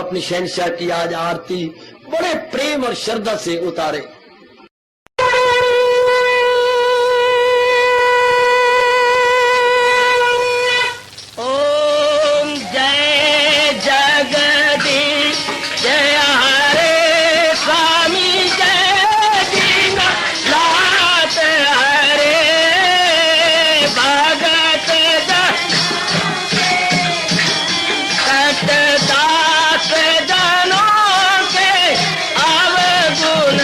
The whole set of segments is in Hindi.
अपनी शहनशाह की आज आरती बड़े प्रेम और श्रद्धा से उतारे। ओम जय जगदीश जय हरे स्वामी जय दीना लात हरे भगत सतदास जनों के अवगुण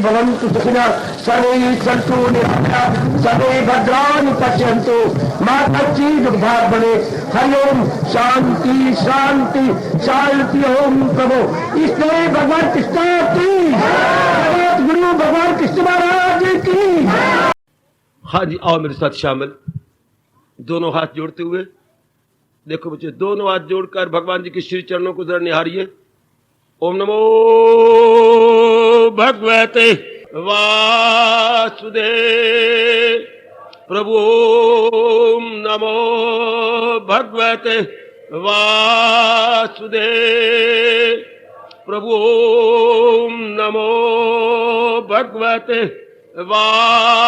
भवन्तु सुखिनः सर्वे सन्तु निरामयाः सर्वे भद्राणि पश्यन्तु मा कश्चित् दुर्भाग् भवेत्। हरि ओम शांति शांति शांति। ओम प्रभु इसलिए भगवान कृष्ण की जगत गुरु भगवान कृष्ण महाराज की। हाँ जी, आओ मेरे साथ शामिल, दोनों हाथ जोड़ते हुए। देखो बच्चे, दोनों हाथ जोड़कर भगवान जी के श्री चरणों को जरा निहारिए। ओम नमो भगवते वासुदेव। प्रभु ओम नमो भगवते वासुदेव। प्रभु ओम नमो भगवते वासुदेवाय।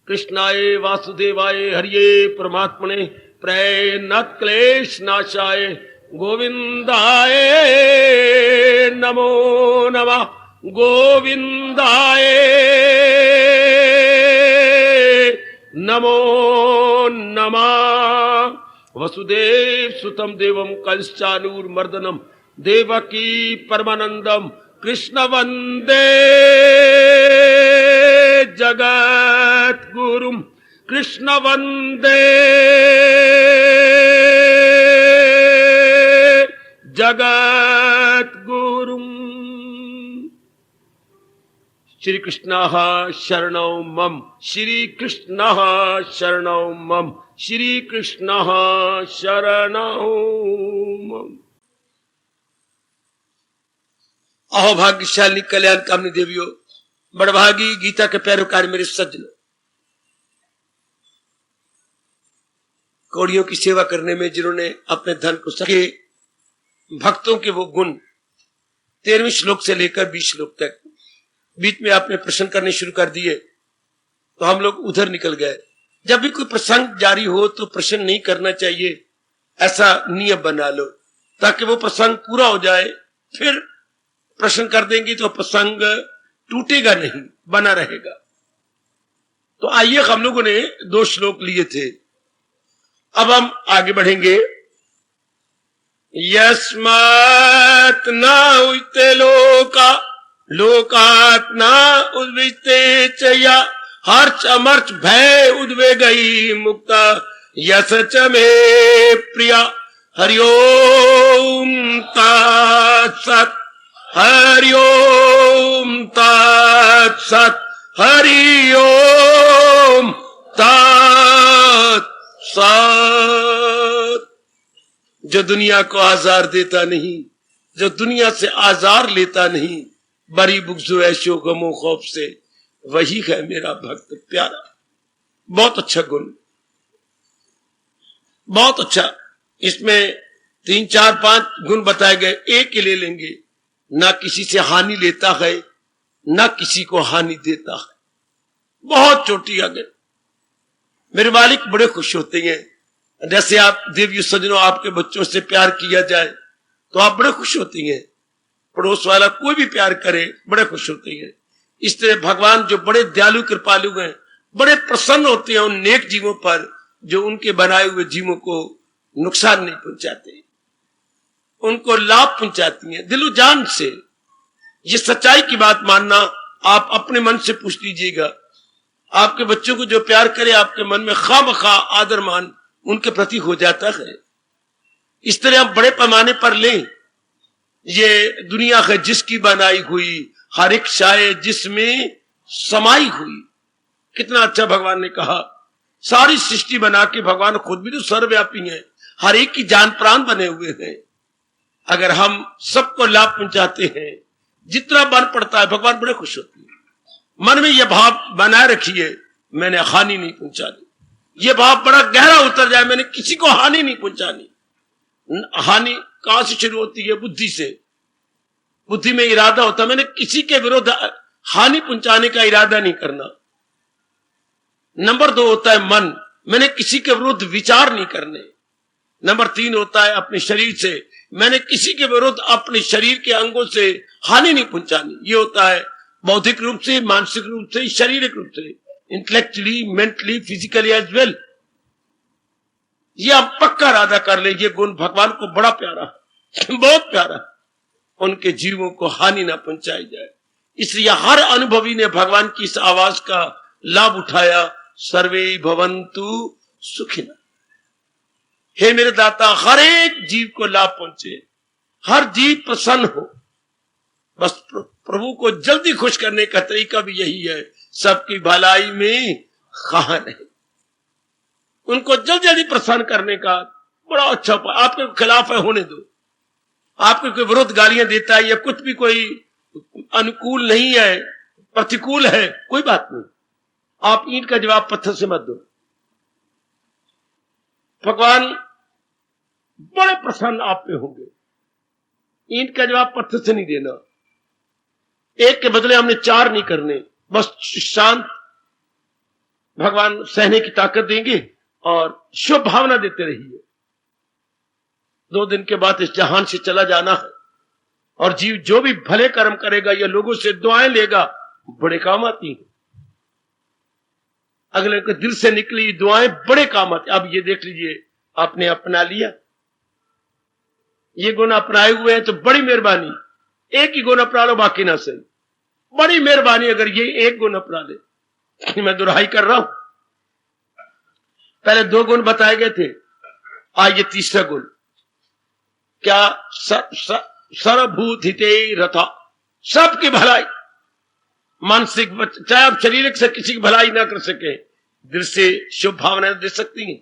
कृष्णाय वासुदेवाय हरिये परमात्मने प्रणत क्लेश नाशाय गोविंदाय नमो नमः। गोविंदाय नमो नमः। वसुदेव सुतम देवम कंसचानूरमर्दनम देवकी परमानंदम कृष्ण वंदे जगत गुरुम। कृष्ण वंदे जगत गुरुम। श्री कृष्ण शरणौ मम। श्री कृष्ण शरणौ मम। श्री कृष्ण शरणौ मम। अहो भाग्यशाली कल्याण कामनी देवियों, बड़भागी गीता के पैरोकार मेरे सज्जनों, कौड़ियों की सेवा करने में जिन्होंने अपने धन को सके भक्तों के वो गुण 13वें श्लोक से लेकर 20 श्लोक तक बीच में आपने प्रश्न करने शुरू कर दिए तो हम लोग उधर निकल गए। जब भी कोई प्रसंग जारी हो तो प्रश्न नहीं करना चाहिए, ऐसा नियम बना लो ताकि वो प्रसंग पूरा हो जाए। फिर प्रश्न कर देंगे तो प्रसंग टूटेगा नहीं, बना रहेगा। तो आइए, हम लोगों ने 2 श्लोक लिए थे, अब हम आगे बढ़ेंगे। यस्मात् न उच्ते लोका लोकात् न उद्विते च या हर्ष अमर्च भय उद्वेगई मुक्ता यस च मे प्रिया। हरि ओम तत्सत्। हरि ओम तत्सत्। हरि ओम तत्सत्। जो दुनिया को आजार देता नहीं, जो दुनिया से आजार लेता नहीं, बड़ी बुग़्ज़ो ऐशो गमो खौफ से, वही है मेरा भक्त प्यारा। बहुत अच्छा गुण, बहुत अच्छा। इसमें 3, 4, 5 गुण बताए गए, एक ही ले लेंगे। ना किसी से हानि लेता है, ना किसी को हानि देता है। बहुत चोटी अगर मेरे मालिक बड़े खुश होते हैं। जैसे आप देवियों सज्जनों, आपके बच्चों से प्यार किया जाए तो आप बड़े खुश होती हैं। पड़ोस वाला कोई भी प्यार करे, बड़े खुश होते हैं। इस तरह भगवान जो बड़े दयालु कृपालु हैं, बड़े प्रसन्न होते हैं उन नेक जीवों पर जो उनके बनाए हुए जीवों को नुकसान नहीं पहुंचाते, उनको लाभ पहुंचाती हैं दिलो जान से। ये सच्चाई की बात मानना, आप अपने मन से पूछ लीजिएगा। आपके बच्चों को जो प्यार करे, आपके मन में खामखा आदर मान उनके प्रति हो जाता है। इस तरह हम बड़े पैमाने पर लें। ये दुनिया है जिसकी बनाई हुई, हर एक शाये जिसमें समाई हुई। कितना अच्छा भगवान ने कहा। सारी सृष्टि बना के भगवान खुद भी तो सर्वव्यापी हैं, हर एक की जान प्राण बने हुए हैं। अगर हम सबको लाभ पहुंचाते हैं, जितना बन पड़ता है, भगवान बड़े खुश होते हैं। मन में यह भाव बनाए रखिए, मैंने हानि नहीं पहुंचानी। यह भाव बड़ा गहरा उतर जाए, मैंने किसी को हानि नहीं पहुंचानी। हानि कहां से शुरू होती है? बुद्धि से। बुद्धि में इरादा होता है, मैंने किसी के विरुद्ध हानि पहुंचाने का इरादा नहीं करना। नंबर 2 होता है मन, मैंने किसी के विरुद्ध विचार नहीं करने। नंबर 3 होता है अपने शरीर से, मैंने किसी के विरुद्ध अपने शरीर के अंगों से हानि नहीं पहुंचानी। ये होता है बौद्धिक रूप से, मानसिक रूप से, शारीरिक रूप से, intellectually, mentally, physically as well. ये आप पक्का इरादा कर ले, ये गुण भगवान को बड़ा प्यारा है, बहुत प्यारा है। उनके जीवों को हानि ना पहुंचाई जाए, इसलिए हर अनुभवी ने भगवान की इस आवाज का लाभ उठाया, सर्वे भवन्तु सुखिनः। हे मेरे दाता, हर एक जीव को लाभ पहुंचे, हर जीव प्रसन्न हो। बस प्रभु को जल्दी खुश करने का तरीका भी यही है, सबकी भलाई में खा रहे, उनको जल्दी जल्दी प्रसन्न करने का बड़ा अच्छा उपाय। आपके खिलाफ है, होने दो। आपके कोई विरोध गालियां देता है या कुछ भी कोई अनुकूल नहीं है, प्रतिकूल है, कोई बात नहीं, आप ईंट का जवाब पत्थर से मत दो। भगवान बड़े प्रसन्न आप पे होंगे। ईंट का जवाब पत्थर से नहीं देना, एक के बदले हमने 4 नहीं करने, बस शांत भगवान सहने की ताकत देंगे और शुभ भावना देते रहिए। 2 दिन के बाद इस जहान से चला जाना है, और जीव जो भी भले कर्म करेगा या लोगों से दुआएं लेगा, बड़े काम आती हैं। अगले के दिल से निकली दुआएं बड़े काम आती। अब ये देख लीजिए, आपने अपना लिया, ये गुण अपनाए हुए हैं तो बड़ी मेहरबानी। एक ही गुण अपना लो, बाकी ना सही, बड़ी मेहरबानी अगर ये एक गुण अपना ले। मैं दुहाई कर रहा हूं, पहले 2 गुण बताए गए थे, आज ये तीसरा गुण। क्या? सर्वभूत हिते रथा, सबकी भलाई, मानसिक, चाहे आप शारीरिक से किसी की भलाई ना कर सके, दिल से शुभ भावनाएं दे सकती हैं,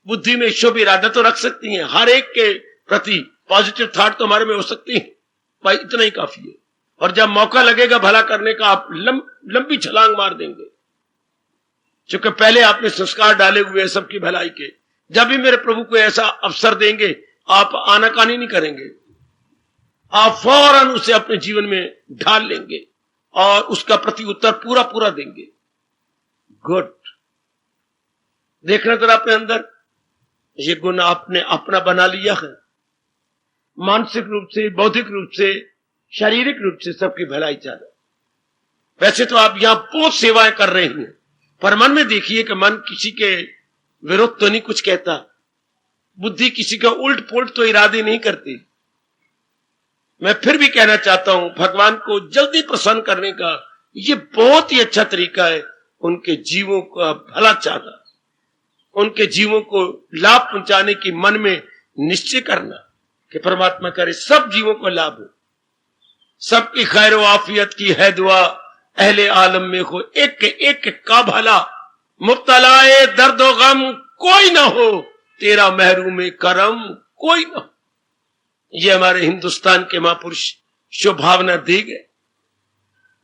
बुद्धि में शुभ इरादा तो रख सकती हैं, हर एक के प्रति पॉजिटिव थॉट तो हमारे में हो सकती है, भाई इतना ही काफी है। और जब मौका लगेगा भला करने का, आप लंबी छलांग मार देंगे, क्योंकि पहले आपने संस्कार डाले हुए हैं सबकी भलाई के। जब भी मेरे प्रभु को ऐसा अवसर देंगे, आप आनाकानी नहीं करेंगे, आप फौरन उसे अपने जीवन में ढाल लेंगे और उसका प्रति उत्तर पूरा पूरा देंगे। गुड, देखना जरा अपने अंदर, ये गुण आपने अपना बना लिया है। मानसिक रूप से, बौद्धिक रूप से, शारीरिक रूप से सबकी भलाई चाहना। वैसे तो आप यहां बहुत सेवाएं कर रहे हैं, पर मन में देखिए कि मन किसी के विरुद्ध तो नहीं कुछ कहता, बुद्धि किसी का उल्ट पुल्ट तो इरादे नहीं करती। मैं फिर भी कहना चाहता हूं, भगवान को जल्दी प्रसन्न करने का ये बहुत ही अच्छा तरीका है, उनके जीवों का भला चाहना, उनके जीवों को लाभ पहुंचाने की मन में निश्चय करना कि परमात्मा करे सब जीवों को लाभ हो, सबकी खैर व आफियत की है दुआ, अहले आलम में हो एक का भला, मुब्तलाए दर्द व गम कोई ना हो, तेरा महरूम करम कोई ना हो। ये हमारे हिंदुस्तान के महापुरुष शुभ भावना दी गए,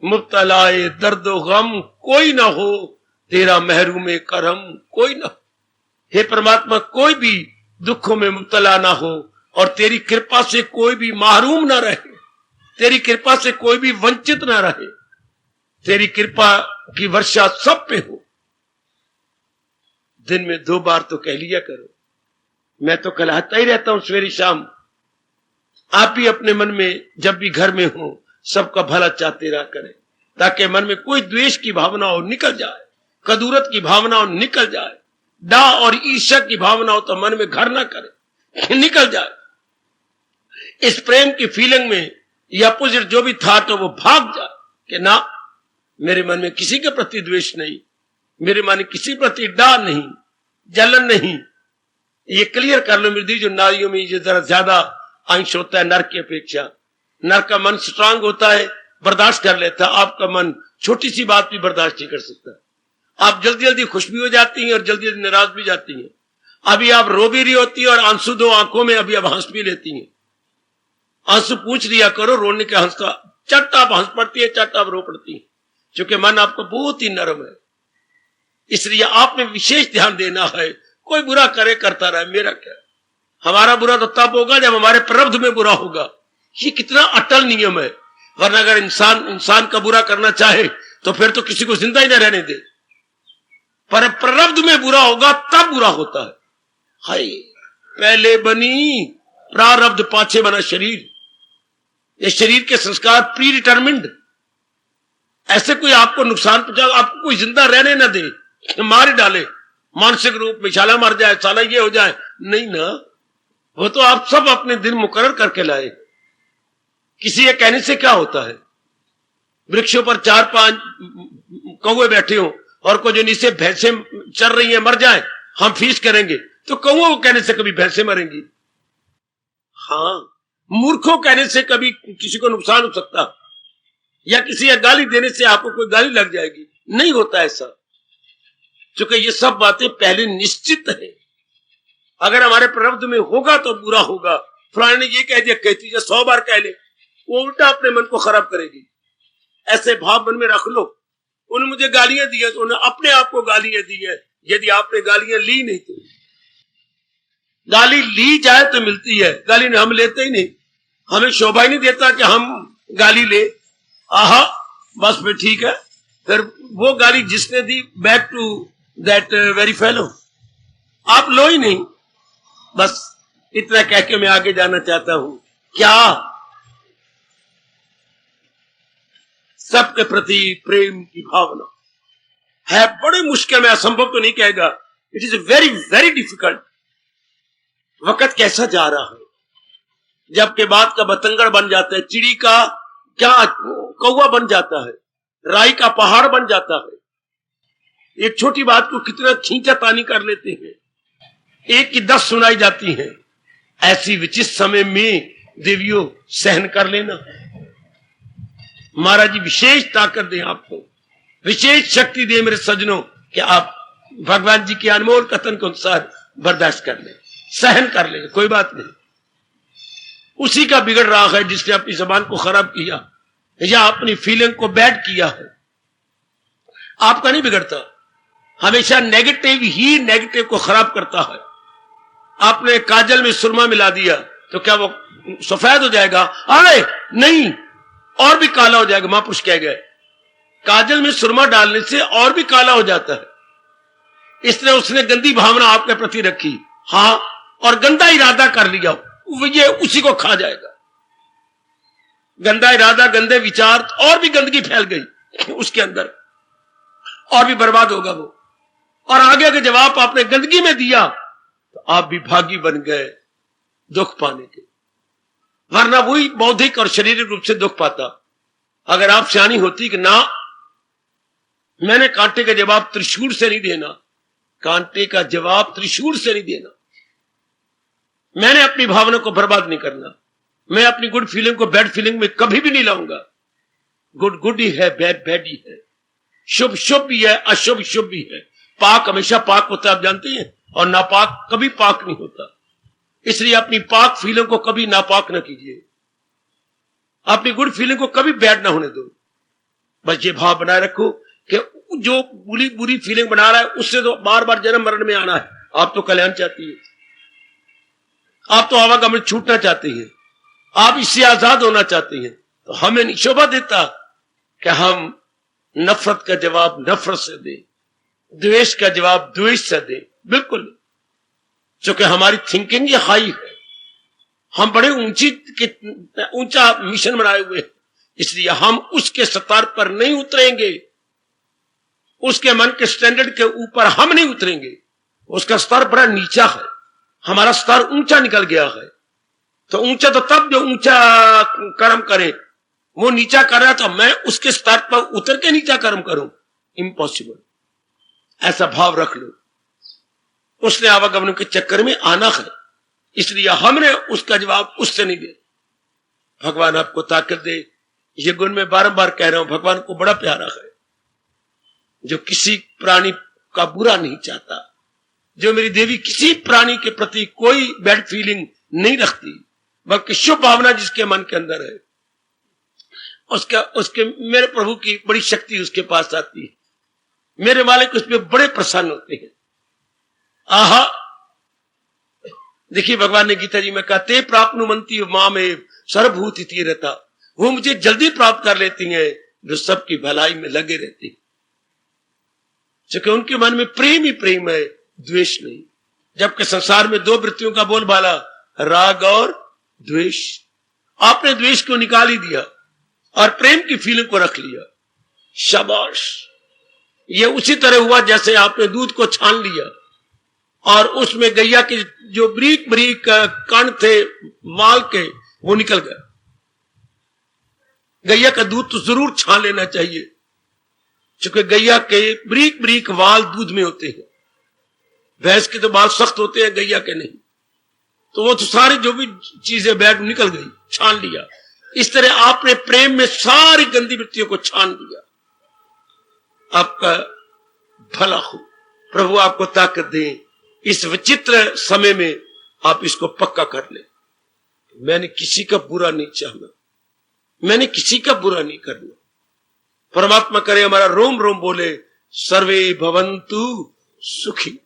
मुब्तलाए दर्द व गम कोई ना हो, तेरा महरूम करम कोई ना हो। हे परमात्मा, कोई भी दुखों में मुब्तला ना हो और तेरी कृपा से कोई भी महरूम ना रहे, तेरी कृपा से कोई भी वंचित ना रहे, तेरी कृपा की वर्षा सब पे हो। दिन में 2 बार तो कह लिया करो, मैं तो कहलाता ही रहता हूं सवेरे शाम। आप भी अपने मन में जब भी घर में हो सबका भला चाहते रहा करें, ताकि मन में कोई द्वेष की भावना हो निकल जाए, कदूरत की भावना हो निकल जाए, डा और ईर्ष्या की भावना हो तो मन में घर ना करे, निकल जाए। इस प्रेम की फीलिंग में ये अपोजिट जो भी थॉट हो वो भाग जाए कि ना, मेरे मन में किसी के प्रति द्वेष नहीं, मेरे मन में किसी प्रति डा नहीं, जलन नहीं। ये क्लियर कर लो मृदि, जो नारियों में ये जरा ज्यादा अंश होता है नर की अपेक्षा। नर का मन स्ट्रांग होता है, बर्दाश्त कर लेता है, आपका मन छोटी सी बात भी बर्दाश्त नहीं कर सकता। आप जल्दी जल्दी खुश भी हो जाती हैं और जल्दी जल्दी नाराज भी जाती हैं। अभी आप रो भी रही होती है और आंसू 2 आंखों में, अभी आप हंस भी लेती हैं। आंसू पूछ लिया करो, रोने के हंसता, चट आप हंस पड़ती है, चट आप रो पड़ती है, क्योंकि मन आपको बहुत ही नरम है। इसलिए आप में विशेष ध्यान देना है, कोई बुरा करे करता रहे, मेरा क्या, हमारा बुरा तो तब होगा जब हमारे प्रारब्ध में बुरा होगा। ये कितना अटल नियम है, वरना अगर इंसान का बुरा करना चाहे तो फिर तो किसी को जिंदा ही न रहने दे, पर प्रारब्ध में बुरा होगा तब बुरा होता है। हाय, पहले बनी प्रारब्ध पाछे बना शरीर, ये शरीर के संस्कार प्री डिटर्मिन्ड। ऐसे कोई आपको नुकसान पहुंचा, आपको कोई जिंदा रहने न दे, मार डाले, मानसिक रूप में, साला मर जाए, साला ये हो जाए, नहीं ना। वो तो आप सब अपने दिन मुकर्रर करके लाए। किसी के कहने से क्या होता है? वृक्षों पर 4-5 कौवे बैठे हो और को जो नीचे भैंसे चल रही हैं मर जाए, हम फीस करेंगे, तो कौओं को कहने से कभी भैंसे मरेंगी? हाँ, मूर्खों कहने से कभी किसी को नुकसान हो सकता, या किसी का गाली देने से आपको कोई गाली लग जाएगी? नहीं होता ऐसा, क्योंकि ये सब बातें पहले निश्चित है। अगर हमारे प्ररब्ध में होगा तो बुरा होगा। फलाने ने ये कह दिया, कहती है 100 बार कह ले, वो उल्टा अपने मन को खराब करेगी। ऐसे भाव मन में रख लो, उन्होंने मुझे गालियां दी है तो उन्होंने अपने आप को गालियां दी है। यदि आपने गालियां ली नहीं तो, गाली ली जाए तो मिलती है, गाली हम लेते ही नहीं। हमें शोभा ही नहीं देता कि हम गाली ले। आहा, बस फिर ठीक है, फिर वो गाली जिसने दी, back to that very fellow, आप लो ही नहीं। बस इतना कह के मैं आगे जाना चाहता हूं। क्या सबके प्रति प्रेम की भावना है बड़ी मुश्किल में, असंभव तो नहीं कहेगा, it is very very difficult. वक्त कैसा जा रहा है, जबकि बात का बतंगड़ बन जाता है, चिड़ी का क्या कौवा बन जाता है, राई का पहाड़ बन जाता है। एक छोटी बात को कितना खींचा तानी कर लेते हैं, एक की 10 सुनाई जाती है। ऐसी विचित्र समय में देवियों सहन कर लेना। महाराज जी विशेष ताकत दें आपको, विशेष शक्ति दे मेरे सज्जनों, कि आप भगवान जी के अनमोल कथन के अनुसार बर्दाश्त कर लें, सहन कर लें, कोई बात नहीं। उसी का बिगड़ रहा है जिसने अपनी जबान को खराब किया या अपनी फीलिंग को बैड किया है। आपका नहीं बिगड़ता, हमेशा नेगेटिव ही नेगेटिव को खराब करता है। आपने काजल में सुरमा मिला दिया तो क्या वो सफेद हो जाएगा? अरे नहीं, और भी काला हो जाएगा। महापुरुष कह गए काजल में सुरमा डालने से और भी काला हो जाता है। इसलिए उसने गंदी भावना आपके प्रति रखी, हाँ, और गंदा इरादा कर लिया, ये उसी को खा जाएगा। गंदा इरादा, गंदे विचार, और भी गंदगी फैल गई उसके अंदर, और भी बर्बाद होगा वो। और आगे के जवाब आपने गंदगी में दिया तो आप भी भागी बन गए दुख पाने के, वरना वही बौद्धिक और शारीरिक रूप से दुख पाता। अगर आप सियानी होती कि ना, मैंने कांटे का जवाब त्रिशूल से नहीं देना, कांटे का जवाब त्रिशूल से नहीं देना, मैंने अपनी भावना को बर्बाद नहीं करना, मैं अपनी गुड फीलिंग को बैड फीलिंग में कभी भी नहीं लाऊंगा। गुड गुड ही है, बैड बैड ही है, शुभ शुभ भी है, अशुभ शुभ भी है। पाक हमेशा पाक होता है, आप जानते हैं, और नापाक कभी पाक नहीं होता। इसलिए अपनी पाक फीलिंग को कभी नापाक ना कीजिए, अपनी गुड फीलिंग को कभी बैड ना होने दो। बस ये भाव बनाए रखो कि जो बुरी बुरी फीलिंग बना रहा है उससे तो बार बार जन्म मरण में आना है। आप तो कल्याण चाहती है, आप तो आवागमन छूटना चाहती हैं, आप इससे आजाद होना चाहती हैं, तो हमें नहीं शोभा देता कि हम नफरत का जवाब नफरत से दें, द्वेष का जवाब द्वेष से दें। बिल्कुल, क्योंकि हमारी थिंकिंग ये हाई है, हम बड़े ऊंचा मिशन बनाए हुए हैं, इसलिए हम उसके स्तर पर नहीं उतरेंगे, उसके मन के स्टैंडर्ड के ऊपर हम नहीं उतरेंगे। उसका स्तर बड़ा नीचा है, हमारा स्तर ऊंचा निकल गया है। तो ऊंचा तो तब जो ऊंचा कर्म करे, वो नीचा कर रहा तो मैं उसके स्तर पर उतर के नीचा कर्म करूं, इम्पॉसिबल। ऐसा भाव रख लो। उसने आवागमन के चक्कर में आना है, इसलिए हमने उसका जवाब उससे नहीं दे। भगवान आपको ताकत दे। ये गुण मैं बारंबार कह रहा हूं, भगवान को बड़ा प्यारा है जो किसी प्राणी का बुरा नहीं चाहता, जो मेरी देवी किसी प्राणी के प्रति कोई बैड फीलिंग नहीं रखती, बल्कि शुभ भावना जिसके मन के अंदर है, उसके मेरे प्रभु की बड़ी शक्ति उसके पास आती है। मेरे मालिक उस पर बड़े प्रसन्न होते हैं। आहा, देखिए भगवान ने गीता जी में कहा, ते प्राप्नुवन्ति मां में सर्वभूति तीरता, वो मुझे जल्दी प्राप्त कर लेती हैं जो सबकी भलाई में लगे रहती है, क्योंकि उनके मन में प्रेम ही प्रेम है, द्वेष नहीं। जबकि संसार में 2 वृत्तियों का बोलबाला, राग और द्वेष। आपने द्वेष को निकाल ही दिया और प्रेम की फीलिंग को रख लिया, शाबाश। ये उसी तरह हुआ जैसे आपने दूध को छान लिया और उसमें गैया के जो बरीक बरीक कण थे माल के, वो निकल गए। गैया का दूध तो जरूर छान लेना चाहिए, क्योंकि गैया के बरीक बरीक वाल दूध में होते हैं। भैंस के तो बाल सख्त होते हैं, गैया के नहीं। तो वो तो सारी जो भी चीजें बैठ निकल गई, छान लिया। इस तरह आपने प्रेम में सारी गंदी वृत्तियों को छान लिया। आपका भला हो, प्रभु आपको ताकत दे। इस विचित्र समय में आप इसको पक्का कर ले। मैंने किसी का बुरा नहीं चाहना, मैंने किसी का बुरा नहीं करना। परमात्मा करे हमारा रोम रोम बोले सर्वे भवन्तु सुखी।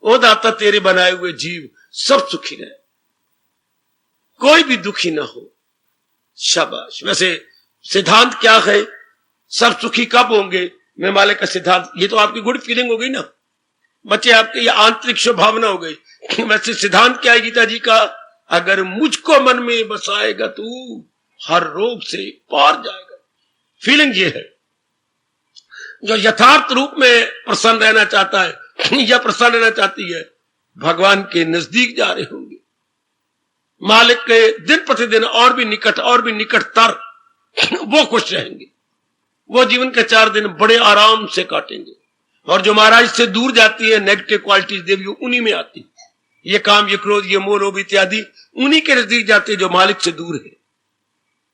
ओ दाता, तेरे बनाए हुए जीव सब सुखी रहे, कोई भी दुखी ना हो। शाबाश। वैसे सिद्धांत क्या है, सब सुखी कब होंगे? मैं मालिक का सिद्धांत, ये तो आपकी गुड फीलिंग हो गई ना बच्चे, आपकी ये आंतरिक स्वभावना हो गई। वैसे सिद्धांत क्या है गीता जी का? अगर मुझको मन में बसाएगा तू हर रोग से पार जाएगा। फीलिंग ये है। जो यथार्थ रूप में प्रसन्न रहना चाहता है या प्रसन्न रहना चाहती है, भगवान के नजदीक जा रहे होंगे, मालिक के दिन प्रतिदिन और भी निकटतर वो खुश रहेंगे। वो जीवन के 4 दिन बड़े आराम से काटेंगे। और जो महाराज से दूर जाती है, नेगेटिव क्वालिटीज देवी उन्हीं में आती है। ये काम, ये क्रोध, ये मोह, लोभ इत्यादि उन्हीं के नजदीक जाते हैं जो मालिक से दूर है।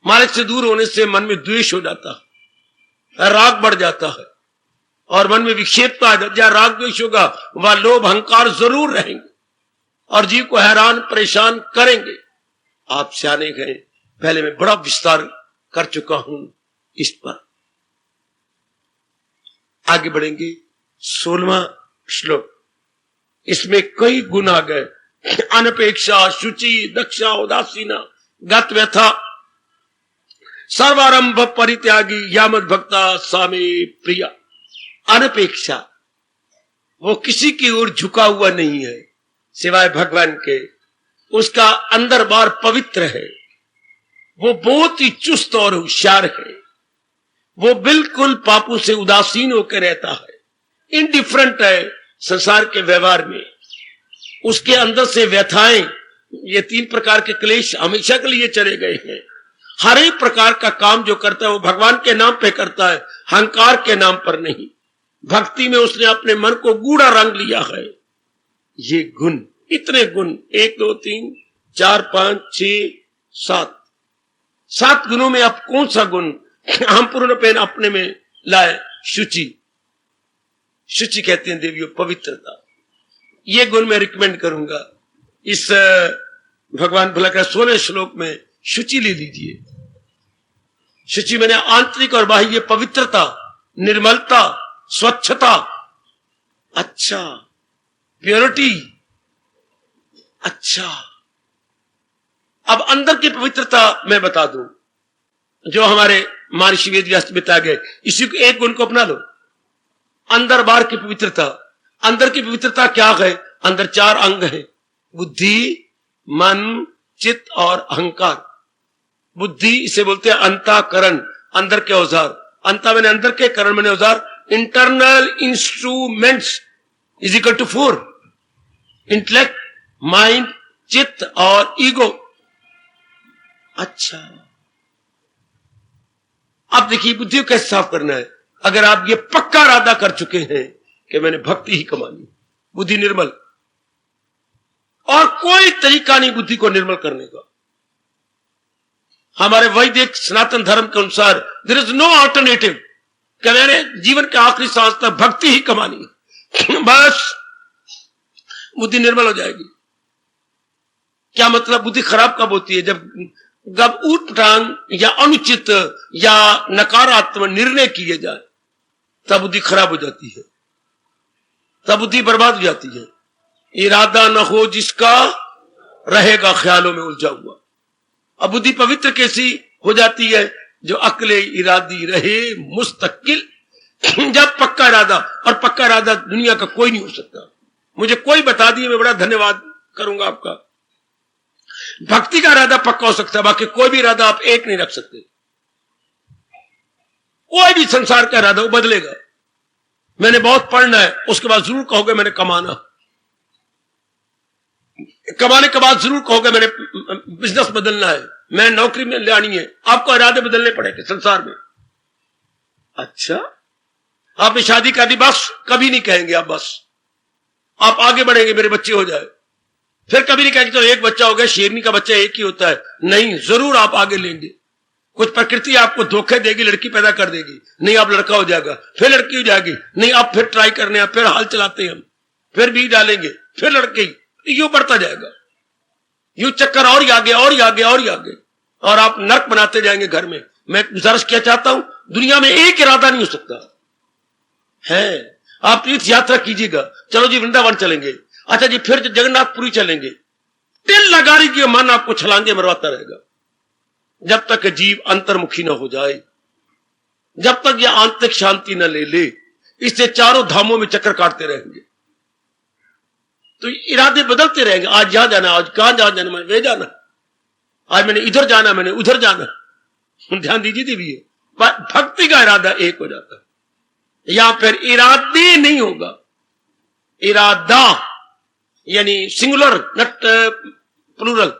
मालिक से दूर होने से मन में द्वेष हो जाता है, राग बढ़ जाता है और मन में विक्षेपता आ जाती है। जहां राग द्वेष होगा वह लोभ अहंकार जरूर रहेंगे और जीव को हैरान परेशान करेंगे। आप सियाने गए, पहले मैं बड़ा विस्तार कर चुका हूं इस पर। आगे बढ़ेंगे। 16वां श्लोक, इसमें कई गुण आ गए। अनपेक्षा, शुचि, दक्षा, उदासीना, गत व्यथा, सर्वारंभ परित्यागी, यामद भक्ता सामे प्रिया। अनपेक्षा, वो किसी की ओर झुका हुआ नहीं है सिवाय भगवान के। उसका अंदर बार पवित्र है। वो बहुत ही चुस्त और होशियार है। वो बिल्कुल पापों से उदासीन होकर रहता है, इनडिफरेंट है संसार के व्यवहार में। उसके अंदर से व्यथाएं, ये 3 प्रकार के क्लेश हमेशा के लिए चले गए हैं। हर एक प्रकार का काम जो करता है वो भगवान के नाम पे करता है, अहंकार के नाम पर नहीं। भक्ति में उसने अपने मन को गूढ़ा रंग लिया है। ये गुण, इतने गुण, 1 2 3 4 5 6 7 गुणों में आप कौन सा गुण हम पूर्णपेन अपने में लाए? शुचि। शुचि कहते हैं देवियों पवित्रता। ये गुण मैं रिकमेंड करूंगा। इस भगवान भला का 16 श्लोक में शुचि ले लीजिए। शुचि मैंने आंतरिक और बाह्य पवित्रता, निर्मलता, स्वच्छता, अच्छा, प्योरिटी, अच्छा। अब अंदर की पवित्रता मैं बता दूं, जो हमारे महर्षि वेद व्यास बता गए। इसी को एक गुण को अपना लो, अंदर बाहर की पवित्रता। अंदर की पवित्रता क्या है? अंदर 4 अंग है, बुद्धि, मन, चित्त और अहंकार। बुद्धि इसे बोलते हैं अंतःकरण, अंदर के औजार। अंता मैंने अंदर के, करण मैंने औजार। Internal instruments is equal to 4, intellect, mind, चित्त और ईगो। अच्छा, अब देखिए बुद्धि को कैसे साफ करना है। अगर आप ये पक्का इरादा कर चुके हैं कि मैंने भक्ति ही कमानी, बुद्धि निर्मल, और कोई तरीका नहीं बुद्धि को निर्मल करने का। हमारे वैदिक सनातन धर्म के अनुसार देयर इज नो अल्टरनेटिव कि मैंने जीवन के आखिरी सांस तक भक्ति ही कमानी है। बस बुद्धि निर्मल हो जाएगी। क्या मतलब? बुद्धि खराब कब होती है? जब ऊटपटांग या अनुचित या नकारात्मक निर्णय किए जाए, तब बुद्धि खराब हो जाती है, तब बुद्धि बर्बाद हो जाती है। इरादा न हो जिसका, रहेगा ख्यालों में उलझा हुआ। अब बुद्धि पवित्र कैसी हो जाती है? जो अकले इरादी रहे मुस्तकिल। जब पक्का इरादा, और पक्का इरादा दुनिया का कोई नहीं हो सकता। मुझे कोई बता दिए, मैं बड़ा धन्यवाद करूंगा आपका। भक्ति का इरादा पक्का हो सकता है, बाकी कोई भी इरादा आप एक नहीं रख सकते। कोई भी संसार का इरादा वो बदलेगा। मैंने बहुत पढ़ना है, उसके बाद जरूर कहोगे मैंने कमाना। कमाने के बाद जरूर कहोगे मैंने बिजनेस बदलना है, मैं नौकरी में ले आनी है, आपको इरादे बदलने पड़ेंगे संसार में। अच्छा, आपने शादी कर दी, बस कभी नहीं कहेंगे आप, बस आप आगे बढ़ेंगे मेरे बच्चे हो जाए, फिर कभी नहीं कहेंगे तो एक बच्चा हो गया, शेरनी का बच्चा एक ही होता है, नहीं, जरूर आप आगे लेंगे। कुछ प्रकृति आपको धोखे देगी, लड़की पैदा कर देगी, नहीं आप लड़का हो जाएगा, फिर लड़की हो जाएगी, नहीं आप फिर ट्राई करने हैं, फिर हाल चलाते हैं हम, फिर बीज डालेंगे, फिर लड़के, यूं बढ़ता जाएगा, यूं चक्कर और ही आगे और ही आगे और ही आगे, और आप नर्क बनाते जाएंगे घर में। मैं गुजारिश क्या चाहता हूं, दुनिया में एक इरादा नहीं हो सकता है। आप तीर्थ यात्रा कीजिएगा, चलो जी वृंदावन चलेंगे, अच्छा जी फिर जगन्नाथपुरी चलेंगे, तिल लगा रही मन आपको छलांगे मरवाता रहेगा, जब तक जीव अंतर्मुखी न हो जाए, जब तक यह आंतरिक शांति न ले ले, इससे चारों धामों में चक्कर काटते रहेंगे। तो इरादे बदलते रहेंगे, आज यहां जाना, आज कहां जाना, मैंने वे जाना, आज मैंने इधर जाना, मैंने उधर जाना, ध्यान दीजिए देवी, भक्ति का इरादा एक हो जाता है। या फिर इरादे नहीं होगा, इरादा यानी सिंगुलर नट प्लूरल,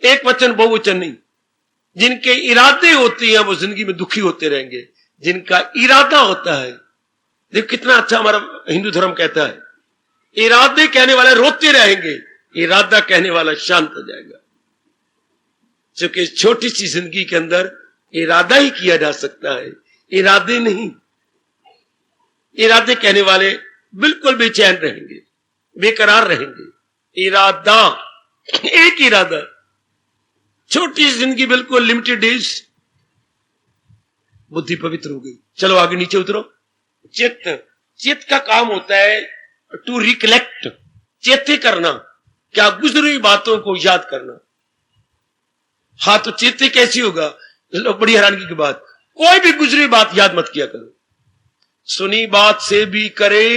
एक वचन बहुवचन नहीं। जिनके इरादे होते हैं वो जिंदगी में दुखी होते रहेंगे, जिनका इरादा होता है, देखो कितना अच्छा हमारा हिंदू धर्म कहता है, इरादे कहने वाले रोते रहेंगे, इरादा कहने वाला शांत हो जाएगा। क्योंकि छोटी सी जिंदगी के अंदर इरादा ही किया जा सकता है, इरादे नहीं। इरादे कहने वाले बिल्कुल बेचैन रहेंगे, बेकरार रहेंगे। इरादा, एक इरादा, छोटी सी जिंदगी, बिल्कुल लिमिटेड डेज, बुद्धि पवित्र हो गई। चलो आगे नीचे उतरो। चित्त, चित्त का काम होता है टू रिकलेक्ट, चेते करना, क्या गुजरी हुई बातों को याद करना। हाँ, तो चेते कैसी होगा, बड़ी हैरानगी की बात, कोई भी गुजरी हुई बात याद मत किया करो। सुनी बात से भी करे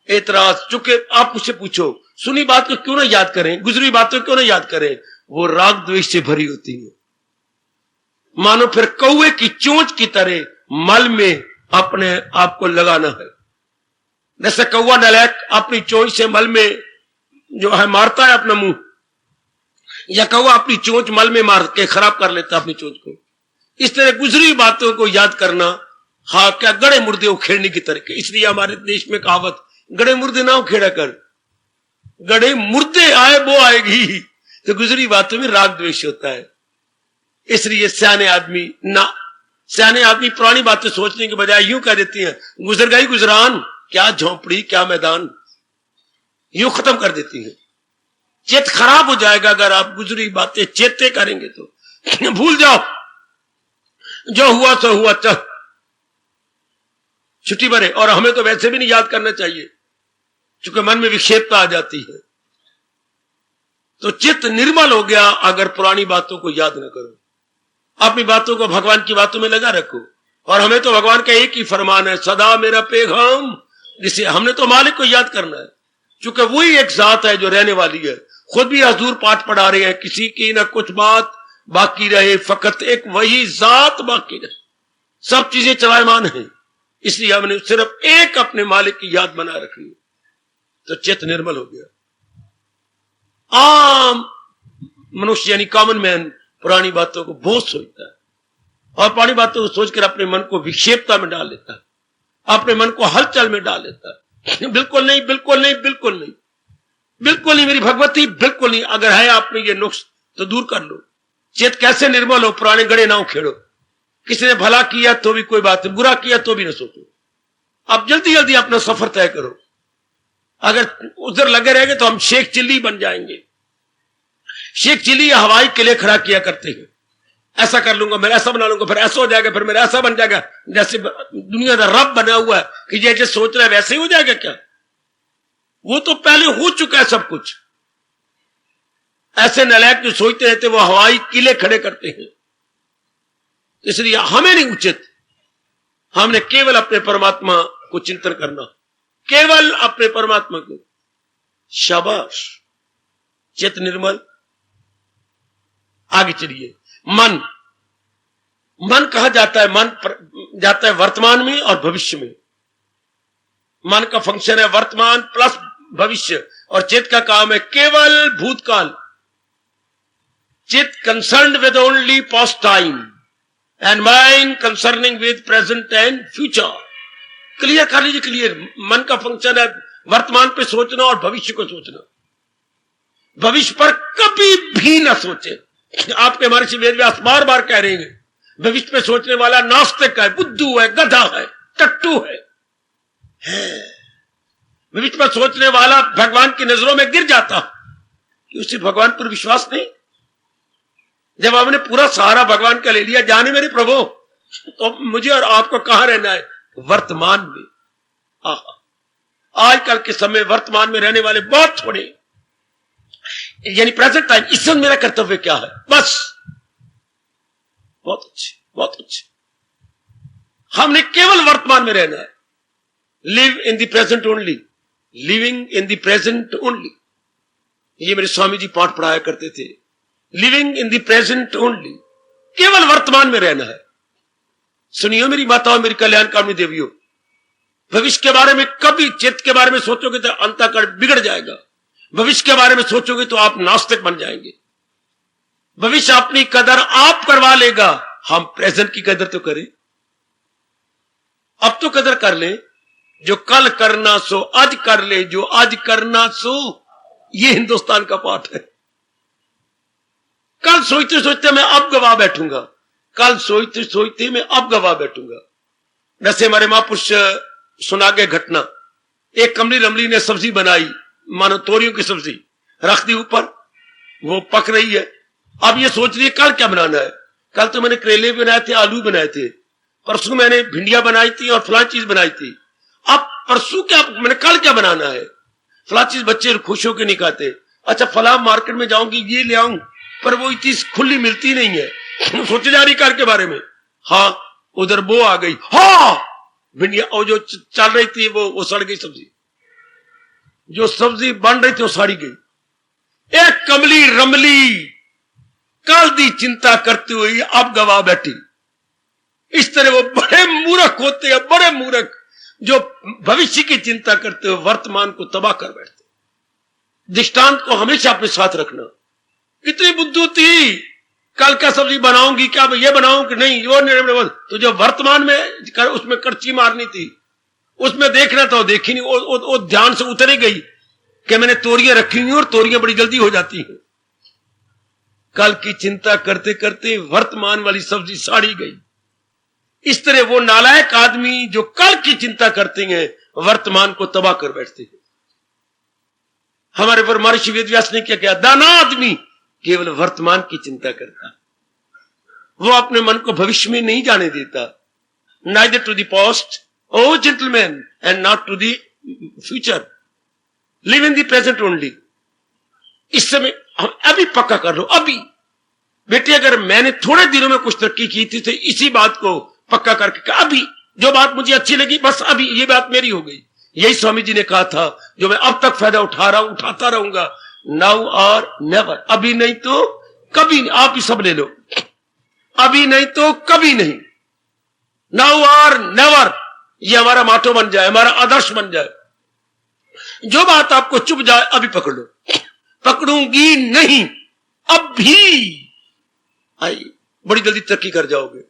एतराज, चूंकि आप मुझसे पूछो सुनी बात को क्यों ना याद करें, गुजरी बातों को क्यों ना याद करें, वो राग द्वेष से भरी होती है। मानो फिर कौवे की चोंच की तरह मल में अपने आप को लगाना है। जैसे कौवा नलायक अपनी चोंच से मल में जो है मारता है अपना मुंह, या कौवा अपनी चोंच मल में मार के खराब कर लेता है अपनी चोंच को, इस तरह गुजरी बातों को याद करना, हाँ, क्या गड़े मुर्दे उखेड़ने की तरह। इसलिए हमारे देश में कहावत, गड़े मुर्दे ना उखेड़ा कर, गड़े मुर्दे आए वो आएगी। तो गुजरी बातों में राग द्वेष होता है। इसलिए सियाने आदमी पुरानी बातें सोचने के बजाय यूं कह देती हैं, गुजर गई गुजरान, क्या झोंपड़ी क्या मैदान, यूं खत्म कर देती हैं। चित्त खराब हो जाएगा अगर आप गुजरी बातें चेते करेंगे तो। भूल जाओ, जो हुआ सो हुआ, चल छुट्टी भरे। और हमें तो वैसे भी नहीं याद करना चाहिए, क्योंकि मन में विक्षेपता आ जाती है। तो चित्त निर्मल हो गया अगर पुरानी बातों को याद न करो, अपनी बातों को भगवान की बातों में लगा रखो। और हमें तो भगवान का एक ही फरमान है, सदा मेरा पैगाम, जिसे हमने तो मालिक को याद करना है, क्योंकि वही एक जात है जो रहने वाली है। खुद भी हजूर पाठ पढ़ा रहे हैं, किसी की ना कुछ बात बाकी रहे, फकत एक वही जात बाकी रहे, सब चीजें चलायमान है। इसलिए हमने सिर्फ एक अपने मालिक की याद बना रखी, तो चित्त निर्मल हो गया। आम मनुष्य यानी कॉमन मैन पुरानी बातों को बहुत सोचता है, और पुरानी बातों को सोचकर अपने मन को विक्षेपता में डाल लेता है, अपने मन को हलचल में डाल लेता है। बिल्कुल नहीं, बिल्कुल नहीं, बिल्कुल नहीं, बिल्कुल नहीं मेरी भगवती, बिल्कुल नहीं। अगर है आप में ये नुक्स तो दूर कर लो। चित्त कैसे निर्मल हो, पुराने गड़े ना उखेड़ो। किसी ने भला किया तो भी कोई बात नहीं, बुरा किया तो भी ना सोचो। अब जल्दी जल्दी अपना सफर तय करो। अगर उधर लगे रहेंगे तो हम शेख चिल्ली बन जाएंगे। शेख चिल्ली हवाई किले खड़ा किया करते हैं, ऐसा कर लूंगा, मेरा ऐसा बना लूंगा, फिर ऐसा हो जाएगा, फिर मेरा ऐसा बन जाएगा। जैसे दुनिया का रब बना हुआ है कि जैसे सोच रहा है वैसे ही हो जाएगा क्या? वो तो पहले हो चुका है सब कुछ। ऐसे नालायक जो सोचते रहते वो हवाई किले खड़े करते हैं। इसलिए हमें नहीं उचित, हमने केवल अपने परमात्मा को चिंतन करना, केवल अपने परमात्मा को। शाबाश, चित्त निर्मल। आगे चलिए। मन, मन कहा जाता है, मन जाता है वर्तमान में और भविष्य में। मन का फंक्शन है वर्तमान प्लस भविष्य, और चित्त का काम है केवल भूतकाल। चित्त concerned with only past time and mind concerning with present and future. Clear कर लीजिए, क्लियर। मन का फंक्शन है वर्तमान पे सोचना और भविष्य को सोचना। भविष्य पर कभी भी ना सोचे। आपके महर्षि वेदव्यास बार बार कह रहे हैं भविष्य पे सोचने वाला नास्तिक है, बुद्धू है, गधा है, टट्टू है। भविष्य पर सोचने वाला भगवान की नजरों में गिर जाता कि उसे भगवान पर विश्वास नहीं। जब हमने पूरा सहारा भगवान का ले लिया, जाने मेरे प्रभु, तो मुझे और आपको कहां रहना है? वर्तमान में। आजकल के समय वर्तमान में रहने वाले बहुत थोड़े, यानी प्रेजेंट टाइम, इस समय मेरा कर्तव्य क्या है, बस। बहुत अच्छे, बहुत अच्छे। हमने केवल वर्तमान में रहना है। Live in the present only, living in the present only. ये मेरे स्वामी जी पाठ पढ़ाया करते थे। Living in the present only, केवल वर्तमान में रहना है। सुनियो मेरी माताओं, मेरी कल्याणकामी देवियों, भविष्य के बारे में कभी, चित्त के बारे में सोचोगे तो अंतःकरण बिगड़ जाएगा। भविष्य के बारे में सोचोगे तो आप नास्तिक बन जाएंगे। भविष्य अपनी कदर आप करवा लेगा। हम प्रेजेंट की कदर तो करें, अब तो कदर कर ले। जो कल करना सो आज कर ले, जो आज करना सो, ये हिंदुस्तान का पाठ है। कल सोचते सोचते मैं अब गवा बैठूंगा, कल सोचते सोचते मैं अब गवा बैठूंगा। वैसे हमारे महापुरुष सुना गए घटना, एक कमली रमली ने सब्जी बनाई, मानो तोरियों की सब्जी रख दी ऊपर, वो पक रही है। अब ये सोच रही है कल क्या बनाना है। कल तो मैंने करेले बनाए थे, आलू बनाए थे, परसों मैंने भिंडियां बनाई थी और फलां चीज बनाई थी। अब परसों क्या, मैंने कल क्या बनाना है? फलां चीज बच्चे खुश होकर नहीं खाते। अच्छा फलां मार्केट में जाऊंगी, ये ले आऊं, पर वो चीज खुली मिलती नहीं है। सोचे जा रही कार के बारे में। हाँ, उधर वो आ गई, हाँ भिंडिया, और जो चल रही थी वो सड़ गई सब्जी, जो सब्जी बन रही थी वो सड़ी गई। एक कमली रमली कल दी चिंता करती हुई अब गवा बैठी। इस तरह वो बड़े मूर्ख होते हैं, बड़े मूर्ख, जो भविष्य की चिंता करते हुए वर्तमान को तबाह कर बैठते। दृष्टांत को हमेशा अपने साथ रखना। कितनी बुद्धू थी, कल क्या सब्जी बनाऊंगी, क्या ये बनाऊं कि नहीं, वो नहीं। तो जो वर्तमान में उसमें करची मारनी थी, उसमें देखना था, वो देखी नहीं। वो ध्यान से उतर ही गई कि मैंने तोरियां रखी हुई और तोरियां बड़ी जल्दी हो जाती हैं। कल की चिंता करते करते वर्तमान वाली सब्जी साड़ी गई। इस तरह वो नालायक आदमी जो कल की चिंता करते हैं वर्तमान को तबाह कर बैठते हैं। हमारे पर महर्षि वेदव्यास ने क्या किया? दाना आदमी केवल वर्तमान की चिंता करता, वो अपने मन को भविष्य में नहीं जाने देता। Neither to the past O gentleman and not to the future, live in the present only. इस समय हम अभी पक्का कर लो, अभी बेटे अगर मैंने थोड़े दिनों में कुछ तरक्की की थी तो इसी बात को पक्का करके अभी जो बात मुझे अच्छी लगी बस अभी ये बात मेरी हो गई। यही स्वामी जी ने कहा था, जो मैं अब तक फायदा उठा रहा हूं, उठाता रहूंगा। नाउ और नेवर, अभी नहीं तो कभी नहीं। आप ही सब ले लो, अभी नहीं तो कभी नहीं, नाउ और नेवर। ये हमारा माटो बन जाए, हमारा आदर्श बन जाए। जो बात आपको चुभ जाए अभी पकड़ लो। पकड़ूंगी नहीं, अब भी आई, बड़ी जल्दी तरक्की कर जाओगे,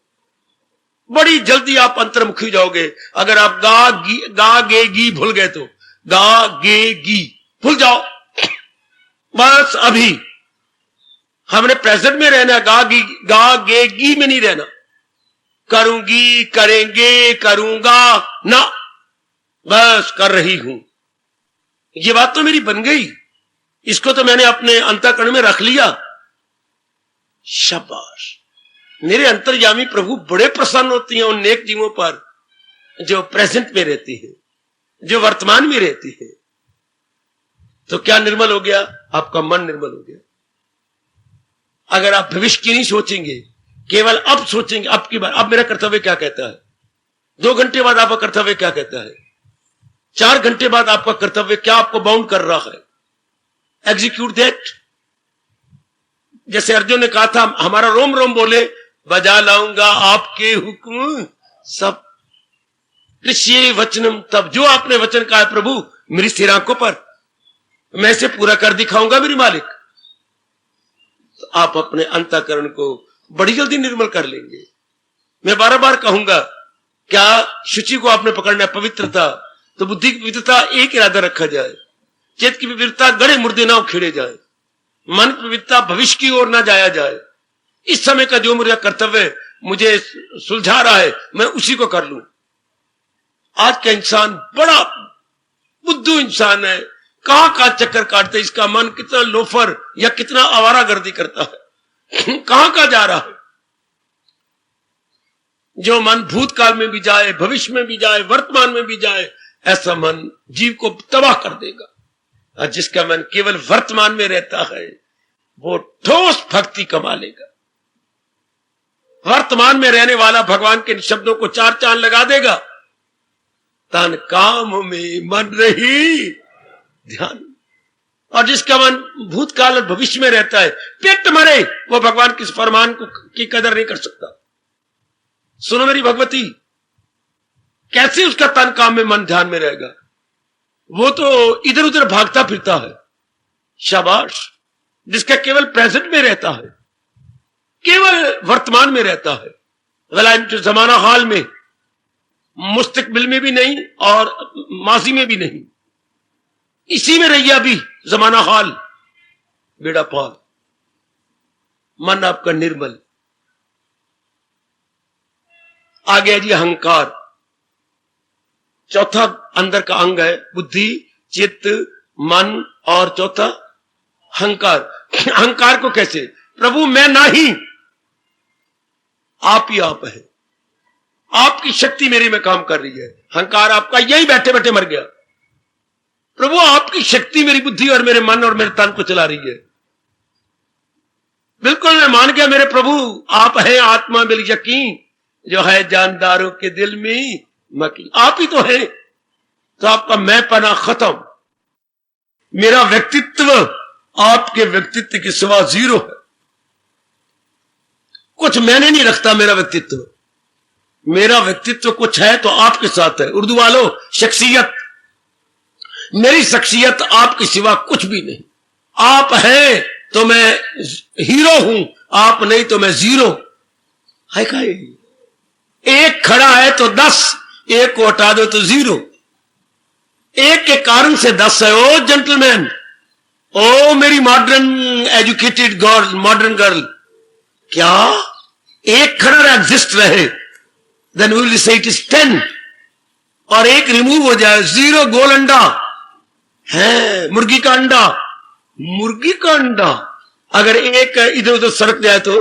बड़ी जल्दी आप अंतर्मुखी जाओगे। अगर आप गा गे गी भूल गए तो गा गे गी भूल जाओ, बस अभी हमने प्रेजेंट में रहना, गा गे गी में नहीं रहना। करूंगी, करेंगे, करूंगा ना, बस कर रही हूं। ये बात तो मेरी बन गई, इसको तो मैंने अपने अंतःकरण में रख लिया। शाबाश, मेरे अंतर्यामी प्रभु बड़े प्रसन्न होती हैं उन नेक जीवों पर जो प्रेजेंट में रहती है, जो वर्तमान में रहती है। तो क्या निर्मल हो गया? आपका मन निर्मल हो गया। अगर आप भविष्य की नहीं सोचेंगे, केवल अब सोचेंगे, अब की बात, अब मेरा कर्तव्य क्या कहता है, 2 घंटे बाद आपका कर्तव्य क्या कहता है, 4 घंटे बाद आपका कर्तव्य क्या आपको बाउंड कर रहा है, एग्जीक्यूट दैट। जैसे अर्जुन ने कहा था, हमारा रोम रोम बोले, बजा लाऊंगा आपके हुक्म सब, ऋषि वचनम, तब जो आपने वचन कहा है प्रभु मेरी स्थिर आंखों पर, मैं इसे पूरा कर दिखाऊंगा मेरी मालिक। तो आप अपने अंतःकरण को बड़ी जल्दी निर्मल कर लेंगे। मैं बार बार कहूंगा, क्या शुचि को आपने पकड़ना है, पवित्रता, तो बुद्धि की पवित्रता एक इरादा रखा जाए, चेत की पवित्रता गड़े मुर्दे ना उखेड़े जाए, मन की पवित्रता भविष्य की ओर ना जाया जाए। इस समय का जो मेरा कर्तव्य मुझे सुलझा रहा है मैं उसी को कर लूं। आज का इंसान बड़ा बुद्धू इंसान है, कहां कहां चक्कर काटते, इसका मन कितना लोफर या कितना आवारागर्दी करता है, कहां कहां जा रहा है। जो मन भूतकाल में भी जाए, भविष्य में भी जाए, वर्तमान में भी जाए, ऐसा मन जीव को तबाह कर देगा। और जिसका मन केवल वर्तमान में रहता है वो ठोस भक्ति कमा लेगा। वर्तमान में रहने वाला भगवान के शब्दों को चार चांद लगा देगा। तन काम में मन रही ध्यान। और जिसका मन भूतकाल और भविष्य में रहता है, पेट मरे, वो भगवान के फरमान की कदर नहीं कर सकता। सुनो मेरी भगवती, कैसे उसका तन काम में मन ध्यान में रहेगा? वो तो इधर उधर भागता फिरता है। शाबाश, जिसका केवल प्रेजेंट में रहता है, केवल वर्तमान में रहता है, गलाइम जमाना हाल में, मुस्तकबिल में भी नहीं और माजी में भी नहीं, इसी में रहिए अभी जमाना हाल, बेड़ा पार। मन आपका निर्मल। आ गया जी अहंकार, चौथा अंदर का अंग है बुद्धि, चित्त, मन और चौथा अहंकार। अहंकार को कैसे? प्रभु मैं नहीं, आप ही आप है, आपकी शक्ति मेरे में काम कर रही है। अहंकार आपका यही बैठे बैठे मर गया। प्रभु आपकी शक्ति मेरी बुद्धि और मेरे मन और मेरे तन को चला रही है। बिल्कुल मैं मान गया मेरे प्रभु आप हैं, आत्मा बिल यकीन जो है जानदारों के दिल में मकी, आप ही तो है। तो आपका मैं पना खत्म, मेरा व्यक्तित्व आपके व्यक्तित्व के सिवा जीरो है। कुछ मैंने नहीं रखता मेरा व्यक्तित्व, मेरा व्यक्तित्व कुछ है तो आपके साथ है। उर्दू वालों, शख्सियत, मेरी शख्सियत आपके सिवा कुछ भी नहीं। आप हैं तो मैं हीरो हूं, आप नहीं तो मैं जीरो। है का एक खड़ा है तो 10, एक को हटा दो तो 0। एक के कारण से 10 है। ओ जेंटलमैन, ओ मेरी modern educated girl, modern girl, क्या एक खड़ा एग्जिस्ट रहे, then we will say it is 10, और एक रिमूव हो जाए 0, गोल अंडा है, मुर्गी का अंडा, मुर्गी का अंडा अगर एक इधर उधर सरक जाए तो,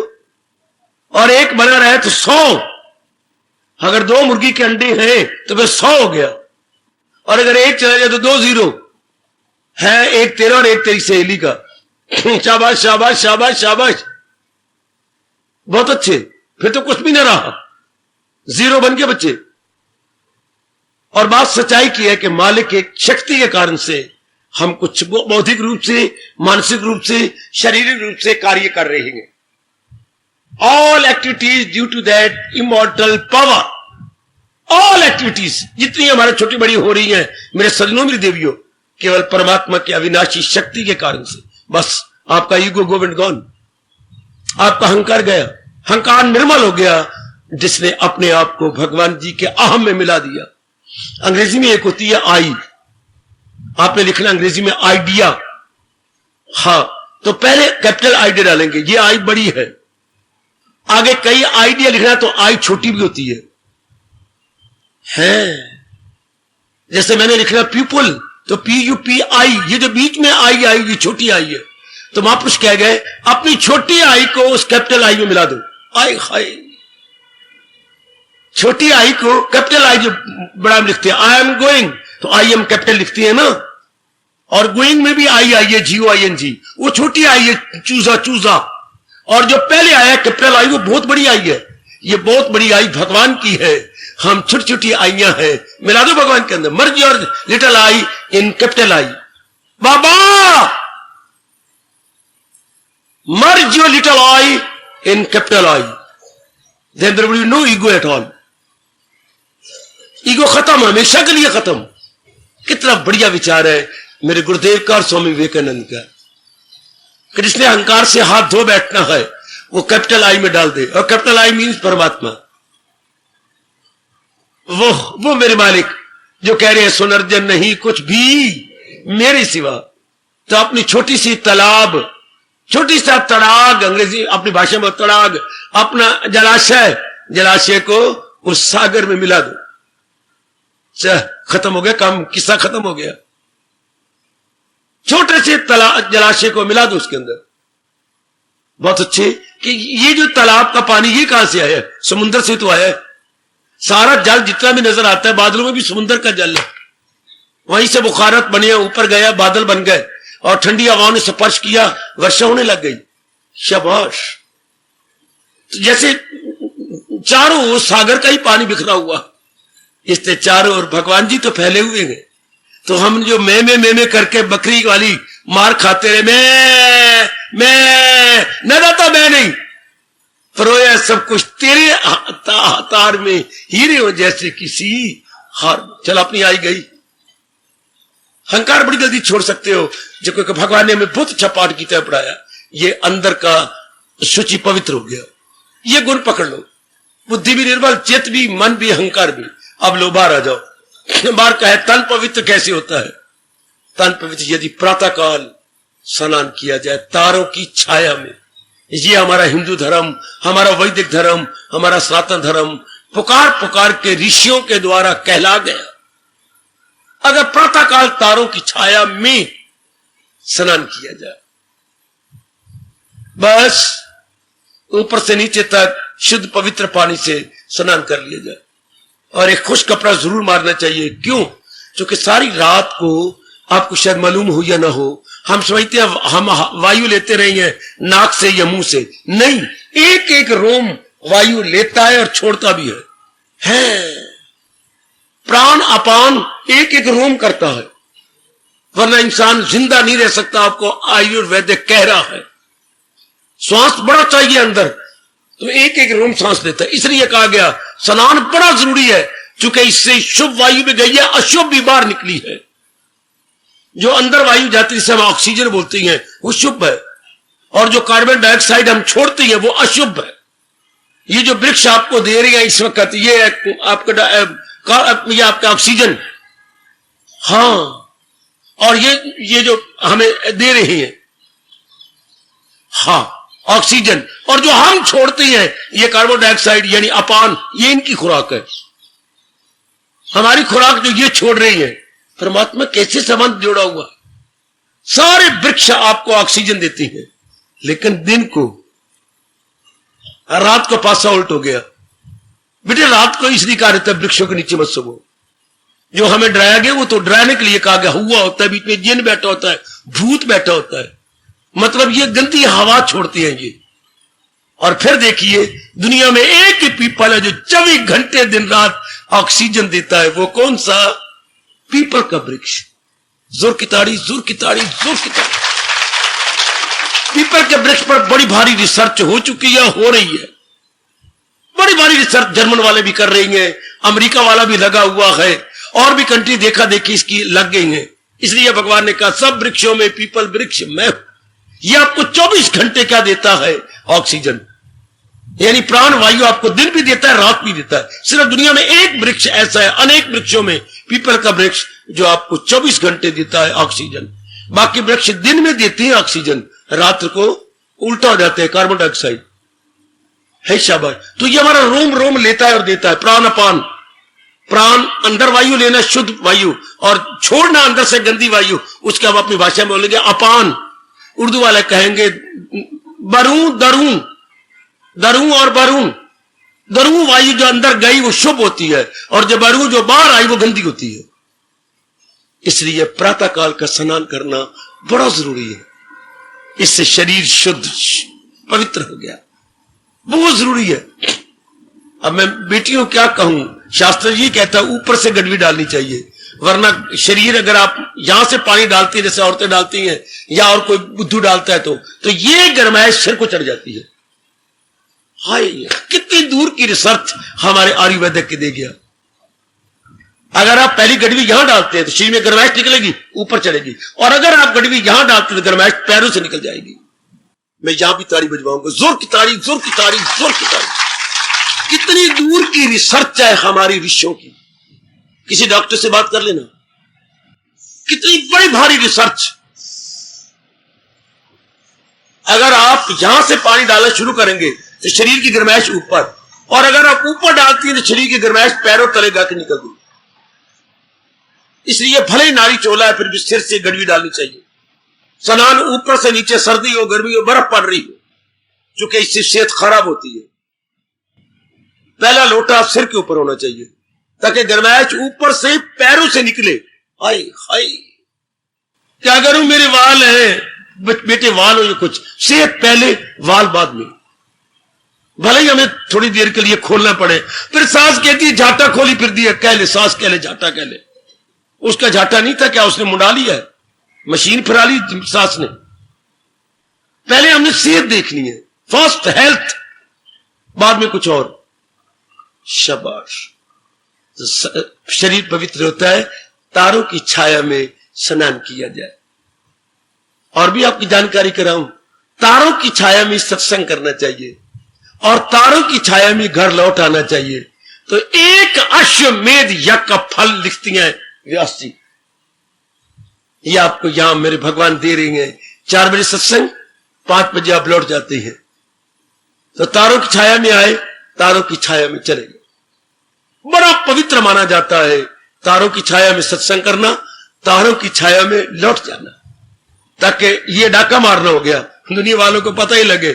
और एक बना रहे तो 100। अगर 2 मुर्गी के अंडे हैं तो फिर 100 हो गया, और अगर एक चला जाए तो 2 0 है, एक तेरा और एक तेरी सहेली का। शाबाश शाबाश शाबाश शाबाश, बहुत अच्छे। फिर तो कुछ भी ना रहा, 0 बन के बच्चे। और बात सच्चाई की है कि मालिक की शक्ति के कारण से हम कुछ बौद्धिक रूप से, मानसिक रूप से, शारीरिक रूप से कार्य कर रहे हैं। All activities due to that immortal power. All activities जितनी हमारे छोटी बड़ी हो रही हैं, मेरे सज्जनों मेरी देवियों, केवल परमात्मा की अविनाशी शक्ति के कारण से। बस आपका ईगो गो एंड गॉन, आपका अहंकार गया, अहंकार निर्मल हो गया, जिसने अपने आप को भगवान जी के अहम में मिला दिया। अंग्रेजी में एक होती है आई, आपने लिखना अंग्रेजी में आइडिया। हाँ, तो पहले कैपिटल आइडिया डालेंगे, ये आई बड़ी है, आगे कई आइडिया लिखना तो आई छोटी भी होती है। जैसे मैंने लिखना पीपल तो PUPI, ये जो बीच में आई आई ये छोटी आई है। तो महापुरुष कह गए अपनी छोटी आई को उस कैपिटल आई में मिला दो। आई हाई, छोटी आई को कैपिटल आई जो बड़ा लिखते हैं, आई एम गोइंग तो आई एम कैपिटल लिखती है ना, और गोइंग में भी आई आई है, GOING, वो छोटी आई है चूजा चूजा, और जो पहले आया कैपिटल आई वो बहुत बड़ी आई है। ये बहुत बड़ी आई भगवान की है, हम छोटी छोटी आइयां हैं, मिला दो भगवान के अंदर। Merge your little I in capital I. बाबा merge your little I in capital I, then there will be no ego at all. Ego खत्म, हमेशा के लिए खत्म। कितना बढ़िया विचार है। मेरे गुरुदेव का और स्वामी विवेकानंद का, कि जिसने अहंकार से हाथ धो बैठना है वो कैपिटल आई में डाल दे, और कैपिटल आई मीन्स परमात्मा। वो मेरे मालिक जो कह रहे हैं सुनर्जन नहीं कुछ भी मेरे सिवा, तो अपनी छोटी सी तालाब, छोटी सा तड़ाग, अंग्रेजी अपनी भाषा में तड़ाग, अपना जलाशय को उस सागर में मिला दो, खत्म हो गया काम, किस्सा खत्म हो गया। छोटे से जलाशय को मिला दो उसके अंदर। बहुत अच्छे कि ये जो तालाब का पानी ये कहां से आया है? समुद्र से तो आया है। सारा जल जितना भी नजर आता है बादलों में भी समुद्र का जल है, वहीं से बुखारत बने, ऊपर गया, बादल बन गए और ठंडी हवाओं ने स्पर्श किया, वर्षा होने लग गई। शाबाश। तो जैसे चारों ओर सागर का ही पानी बिखरा हुआ, इससे चारों ओर भगवान जी तो फैले हुए हैं। तो हम जो मैं करके बकरी वाली मार खाते रहे, मैं दाता मैं नहीं, परोया सब कुछ तेरे तार में हीरे हो जैसे किसी हार। चल अपनी आई गई। अहंकार बड़ी जल्दी छोड़ सकते हो, जो कोई भगवान ने हमें बहुत अच्छा पाठ की तरह पढ़ाया। ये अंदर का शुचि पवित्र हो गया, ये गुण पकड़ लो। बुद्धि भी निर्बल, चित्त भी, मन भी, अहंकार भी। अब लो बाहर आ जाओ। बाहर का है तन पवित्र कैसे होता है? तन पवित्र यदि प्रातः काल स्नान किया जाए तारों की छाया में। ये हमारा हिंदू धर्म, हमारा वैदिक धर्म, हमारा सनातन धर्म पुकार पुकार के ऋषियों के द्वारा कहला गया। अगर प्रातः काल तारों की छाया में स्नान किया जाए, बस ऊपर से नीचे तक शुद्ध पवित्र पानी से स्नान कर लिया जाए, और एक खुश कपड़ा जरूर मारना चाहिए। क्यों? क्योंकि सारी रात को आपको शायद मालूम हो या ना हो, हम समझते हैं हम वायु लेते रहे हैं नाक से या मुंह से, नहीं, एक एक रोम वायु लेता है और छोड़ता भी है। प्राण अपान एक एक रोम करता है, वरना इंसान जिंदा नहीं रह सकता। आपको आयुर्वेदिक कह रहा है श्वास बड़ा चाहिए अंदर, तो एक एक रोम सांस लेता है। इसलिए कहा गया स्नान बड़ा जरूरी है, क्योंकि इससे शुभ वायु भी गई है, अशुभ भी बाहर निकली है। जो अंदर वायु जाती है जिसे हम ऑक्सीजन बोलते हैं वो शुभ है, और जो कार्बन डाइऑक्साइड हम छोड़ते हैं वो अशुभ है। ये जो वृक्ष आपको दे रही है इस वक्त, ये आपका ऑक्सीजन, हाँ, और ये जो हमें दे रही है, हाँ, ऑक्सीजन, और जो हम छोड़ते हैं ये कार्बन डाइऑक्साइड यानी अपान, ये इनकी खुराक है। हमारी खुराक जो ये छोड़ रही है, परमात्मा कैसे संबंध जोड़ा हुआ? सारे वृक्ष आपको ऑक्सीजन देते हैं, लेकिन दिन को, रात को पासा उल्ट हो गया। बेटे रात को इसलिए कहा रहता है वृक्षों के नीचे मत सोवो। जो हमें डराया गया वो तो डराने के लिए कहा गया, हुआ होता है, बीच में जिन बैठा होता है, भूत बैठा होता है, मतलब ये गंदी हवा छोड़ती है ये। और फिर देखिए दुनिया में एक ही पीपल है जो 24 घंटे दिन रात ऑक्सीजन देता है। वो कौन सा? पीपल का वृक्ष। जोर की ताड़ी, जोर की ताड़ी, जोर की ताड़ी। पीपल के वृक्ष पर बड़ी भारी रिसर्च हो चुकी है, हो रही है, बड़ी भारी रिसर्च जर्मन वाले भी कर रही हैं, अमेरिका वाला भी लगा हुआ है, और भी कंट्री देखा देखी इसकी लग गई है। इसलिए भगवान ने कहा सब वृक्षों में पीपल वृक्ष मैं हूं। ये आपको 24 घंटे क्या देता है? ऑक्सीजन, यानी प्राण वायु आपको दिन भी देता है, रात भी देता है। सिर्फ दुनिया में एक वृक्ष ऐसा है, अनेक वृक्षों में पीपल का वृक्ष जो आपको 24 घंटे देता है ऑक्सीजन। बाकी वृक्ष दिन में देते हैं ऑक्सीजन, रात्र को उल्टा हो जाते हैं, कार्बन डाइऑक्साइड है। शाबाश। तो ये हमारा रोम रोम लेता है और देता है। प्राण अपान, प्राण अंदर वायु लेना शुद्ध वायु, और छोड़ना अंदर से गंदी वायु, उसके हम अपनी भाषा में बोलेंगे अपान। उर्दू वाले कहेंगे बरू दरू, दरू और बरून। दरू वायु जो अंदर गई वो शुभ होती है, और जो बरू जो बाहर आई वो गंदी होती है। इसलिए प्रातः काल का स्नान करना बड़ा जरूरी है। इससे शरीर शुद्ध पवित्र हो गया, बहुत जरूरी है। अब मैं बेटियों क्या कहूं, शास्त्र जी कहता है ऊपर से गडवी डालनी चाहिए, वरना शरीर अगर आप यहां से पानी डालती है जैसे औरतें डालती हैं, या और कोई बुद्धू डालता है तो ये गर्माइश सिर को चढ़ जाती है। हाय, कितनी दूर की रिसर्च हमारे आयुर्वेदिक के दे गया। अगर आप पहली गडवी यहां डालते हैं तो शरीर में गर्माइश निकलेगी, ऊपर चलेगी, और अगर आप गडवी यहां डालते हैं तो गर्माइश पैरों से निकल जाएगी। मैं यहां भी ताड़ी बजवाऊंगा, जोर की ताड़ी, जोर की ताड़ी, जोर की ताड़ी। कितनी दूर की रिसर्च है हमारी ऋषियों की, किसी डॉक्टर से बात कर लेना, कितनी बड़ी भारी रिसर्च। अगर आप यहां से पानी डालना शुरू करेंगे तो शरीर की गर्माइश ऊपर, और अगर आप ऊपर डालती हैं तो शरीर की गर्माइश पैरों तले जाकर निकल गई। इसलिए भले ही नारी चोला है, फिर भी सिर से गडवी डालनी चाहिए। स्नान ऊपर से नीचे, सर्दी हो गर्मी हो बर्फ पड़ रही हो, क्योंकि इससे सेहत खराब होती है। पहला लोटा सिर के ऊपर होना चाहिए ताकि गर्माइश ऊपर से पैरों से निकले। हाय हाय, क्या करूं, मेरे वाल हैं, बेटे वाल हो या कुछ, सेहत पहले वाल बाद में। भले ही हमें थोड़ी देर के लिए खोलना पड़े, फिर सास कहती है झाटा खोली फिर दिया, कह ले सास, कह ले झाटा कह ले। उसका झाटा नहीं था क्या, उसने मुंडा लिया है, मशीन फिरा ली सास ने। पहले हमने सेहत देखनी है, फर्स्ट हेल्थ, बाद में कुछ और। शाबाश। शरीर पवित्र होता है, तारों की छाया में स्नान किया जाए। और भी आपकी जानकारी कराऊं, तारों की छाया में सत्संग करना चाहिए और तारों की छाया में घर लौट आना चाहिए। तो एक अश्वमेध यज्ञ का फल लिखती हैं व्यास जी। ये आपको यहां मेरे भगवान दे रहे हैं। 4 बजे सत्संग, 5 बजे आप लौट जाते हैं। तो तारों की छाया में आए, तारों की छाया में चले गए। बड़ा पवित्र माना जाता है तारों की छाया में सत्संग करना, तारों की छाया में लौट जाना, ताकि ये डाका मारना हो गया, दुनिया वालों को पता ही लगे।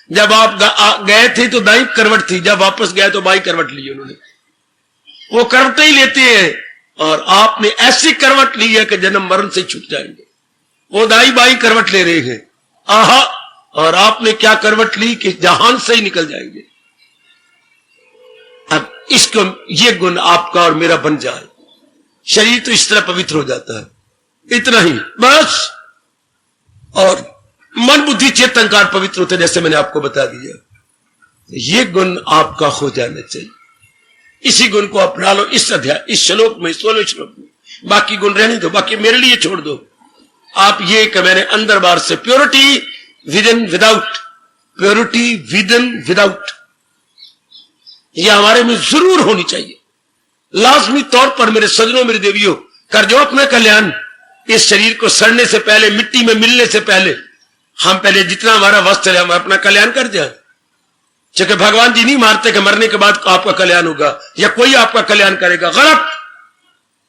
जब आप गए थे तो दाई करवट थी, जब वापस गए तो बाई करवट ली उन्होंने। वो करवट ही लेते हैं, और आपने ऐसी करवट ली है कि जन्म मरण से छूट जाएंगे। वो दाई बाई करवट ले रहे हैं, आहा, और आपने क्या करवट ली कि जहान से ही निकल जाएंगे। अब इसको, ये गुण आपका और मेरा बन जाए, शरीर तो इस तरह पवित्र हो जाता है। इतना ही बस। और मन बुद्धि चेतन कार पवित्र होते, जैसे मैंने आपको बता दिया। ये गुण आपका हो जाना चाहिए। इसी गुण को अपना लो इस अध्याय, इस श्लोक में, 16वें श्लोक में। बाकी गुण रहने दो, बाकी मेरे लिए छोड़ दो। आप ये कि मैंने अंदर बाहर से, purity with in without, purity with in without, ये हमारे में जरूर होनी चाहिए। लाजमी तौर पर मेरे सजनों, मेरी देवियों, कर जो अपना कल्याण। इस शरीर को सड़ने से पहले, मिट्टी में मिलने से पहले, हम पहले जितना हमारा वस्त्र है हम अपना कल्याण कर जाए। क्योंकि भगवान जी नहीं मारते कि मरने के बाद आपका कल्याण होगा या कोई आपका कल्याण करेगा। गलत।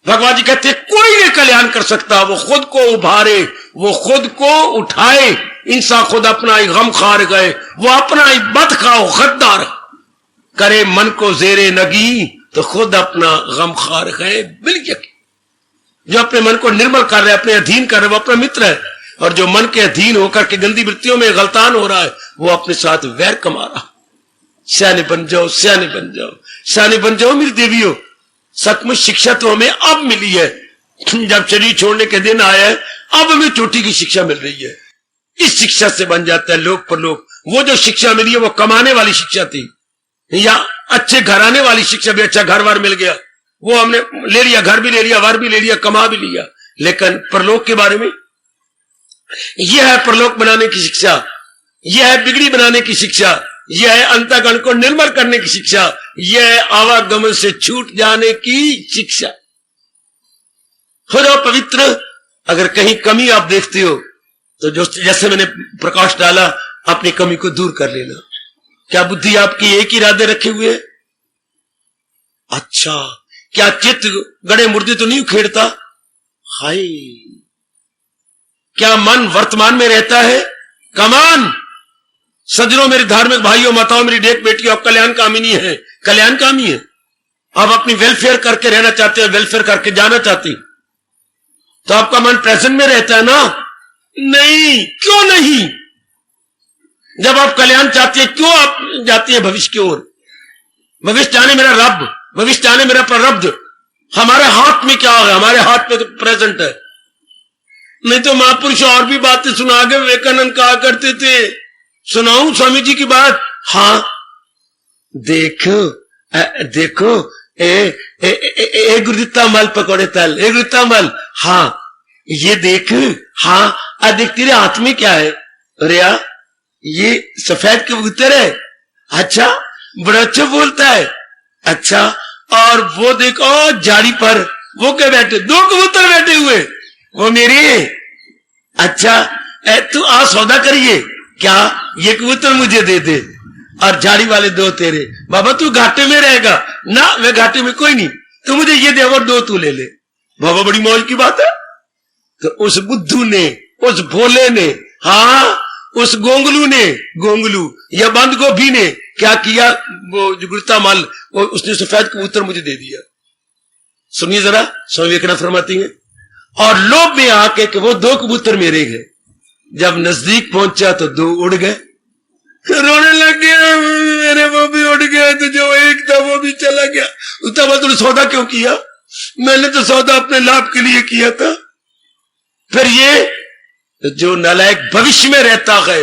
भगवान जी कहते हैं कोई नहीं कल्याण कर सकता, वो खुद को उभारे, वो खुद को उठाए। इंसान खुद अपना ही गम खार गए, वो अपना ही बद खाओ गद्दार करे, मन को जेरे नगी तो खुद अपना गम खार गए। बिल्कुल, जो अपने मन को निर्मल कर रहे, अपने अधीन कर रहे, वो अपना मित्र है। और जो मन के अधीन होकर के गंदी वृत्तियों में गलतान हो रहा है, वो अपने साथ वैर कमा रहा। सियाने बन जाओ, सियाने बन जाओ, सियाने बन जाओ मेरी देवियों। सचमुच शिक्षा तो हमें अब मिली है, जब शरीर छोड़ने के दिन आया है, अब हमें चोटी की शिक्षा मिल रही है। इस शिक्षा से बन जाता है लोक पर लोक। वो जो शिक्षा मिली है वो कमाने वाली शिक्षा थी, या अच्छे घर आने वाली शिक्षा भी, अच्छा घर वार मिल गया, वो हमने ले लिया, घर भी ले लिया, वार भी ले लिया, कमा भी लिया। लेकिन परलोक के बारे में, यह है परलोक बनाने की शिक्षा, यह है बिगड़ी बनाने की शिक्षा, यह है अंतःकरण को निर्मल करने की शिक्षा, यह है आवागमन से छूट जाने की शिक्षा। हो जाओ पवित्र। अगर कहीं कमी आप देखते हो तो जो, जैसे मैंने प्रकाश डाला, अपनी कमी को दूर कर लेना। क्या बुद्धि आपकी एक ही इरादे रखे हुए? अच्छा, क्या चित्त गड़े मुर्दे तो नहीं उखेड़ता? हाय, क्या मन वर्तमान में रहता है? कमान। सजनों, मेरे धार्मिक भाइयों, माताओं, मेरी डेक बेटियों, आप कल्याण कामिनी है, कल्याण कामी है। आप अपनी वेलफेयर करके रहना चाहते हैं, वेलफेयर करके जाना चाहती, तो आपका मन प्रेजेंट में रहता है ना? नहीं। क्यों नहीं? जब आप कल्याण चाहती है, क्यों आप जाती है भविष्य की ओर? भविष्य जाने मेरा रब, भविष्य जाने मेरा प्रारब्ध। हमारे हाथ में क्या है? हमारे हाथ में तो प्रेजेंट है। नहीं तो महापुरुष और भी बातें सुना के विवेकानंद कहा करते थे। सुनाऊं स्वामी जी की बात? हाँ, देखो देखो, ए गुरुदित्ता मल पकौड़े तल, ए गुरुदित्ता मल, हाँ ये देख, हाँ देख तेरे हाथ में क्या है? अरे यार ये सफेद कबूतर है। अच्छा, बड़ा अच्छा बोलता है। अच्छा, और वो देखो झाड़ी पर वो क्या बैठे, 2 कबूतर बैठे हुए, वो मेरे। अच्छा, तू आ सौदा करिए, क्या ये कबूतर मुझे दे दे और झाड़ी वाले 2 तेरे। बाबा तू घाटे में रहेगा ना? मैं घाटे में कोई नहीं, तू मुझे ये दे और 2 तू ले ले। बाबा बड़ी मौज की बात है। तो उस बुद्धू ने, उस भोले ने, हाँ उस गोंगलू या बंद गोभी ने क्या किया? वो जो गुरुता माल, वो उसने सफेद कबूतर मुझे दे दिया। सुनिए जरा, स्वामी विवेकानंद फरमाती हैं, और लोभ में आके कि वो 2 कबूतर मेरे गए। जब नजदीक पहुंचा तो 2 उड़ गए, रोने लग गया, मेरे वो भी उड़ गए, तो जो एक था वो भी चला गया। उतना बात, तूने सौदा क्यों किया? मैंने तो सौदा अपने लाभ के लिए किया था। फिर ये जो नालायक भविष्य में रहता है